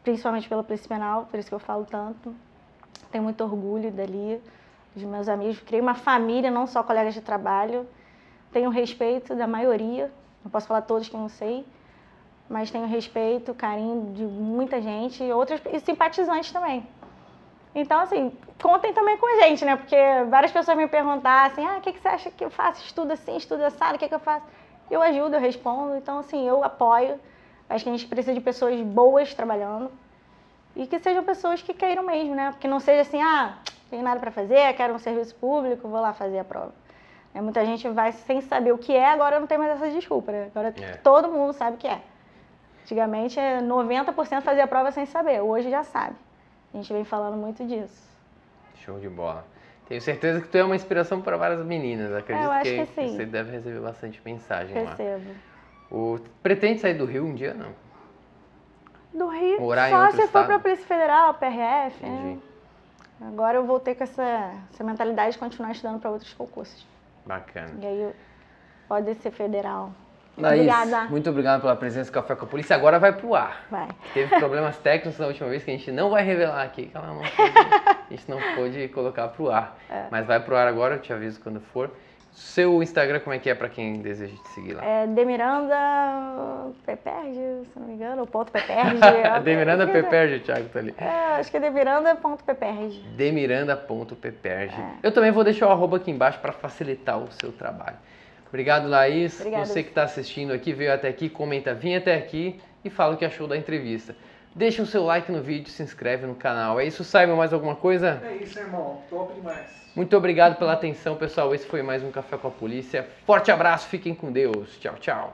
principalmente pela Polícia Penal, por isso que eu falo tanto. Tenho muito orgulho dali, dos meus amigos. Criei uma família, não só colegas de trabalho. Tenho respeito da maioria, não posso falar todos que eu não sei, mas tenho respeito, carinho de muita gente e simpatizantes também. Então, assim, contem também com a gente, né? Porque várias pessoas me perguntam assim, o que você acha que eu faço? Estudo assim, estudo assado, o que eu faço? Eu ajudo, eu respondo. Então, assim, eu apoio. Acho que a gente precisa de pessoas boas trabalhando e que sejam pessoas que queiram mesmo, né? Porque não seja assim, tenho nada para fazer, quero um serviço público, vou lá fazer a prova. Muita gente vai sem saber o que é, agora não tem mais essa desculpa, né? Agora todo mundo sabe o que é. Antigamente, 90% fazia a prova sem saber, hoje já sabe. A gente vem falando muito disso. Show de bola. Tenho certeza que tu é uma inspiração para várias meninas. Acredito eu acho que sim. Você deve receber bastante mensagem lá. Recebo. Pretende sair do Rio um dia, não? Do Rio? Morar só em outro se for estado? para a Polícia Federal, PRF. Entendi. Agora eu voltei com essa mentalidade de continuar estudando para outros concursos. Bacana. E aí pode ser federal. Laís, Obrigada. muito obrigado pela presença do Café com a Polícia. Agora vai pro ar. Vai. Teve problemas técnicos na última vez que a gente não vai revelar aqui, que ela não pôde, a gente não pôde colocar pro ar. Mas vai pro ar agora, eu te aviso quando for. Seu Instagram, como é que é para quem deseja te seguir lá? Demiranda Peperge, se não me engano, ou ponto Peperge. Demiranda Peperge, o Thiago tá ali. Acho que é demiranda.peperge. Demiranda.peperge. Eu também vou deixar o arroba aqui embaixo para facilitar o seu trabalho. Obrigado, Laís. Obrigada. Você que está assistindo aqui, veio até aqui, comenta, vim até aqui e fala o que achou da entrevista. Deixa o seu like no vídeo, se inscreve no canal. É isso, Simon? Mais alguma coisa? É isso, irmão. Top demais. Muito obrigado pela atenção, pessoal. Esse foi mais um Café com a Polícia. Forte abraço, fiquem com Deus. Tchau, tchau.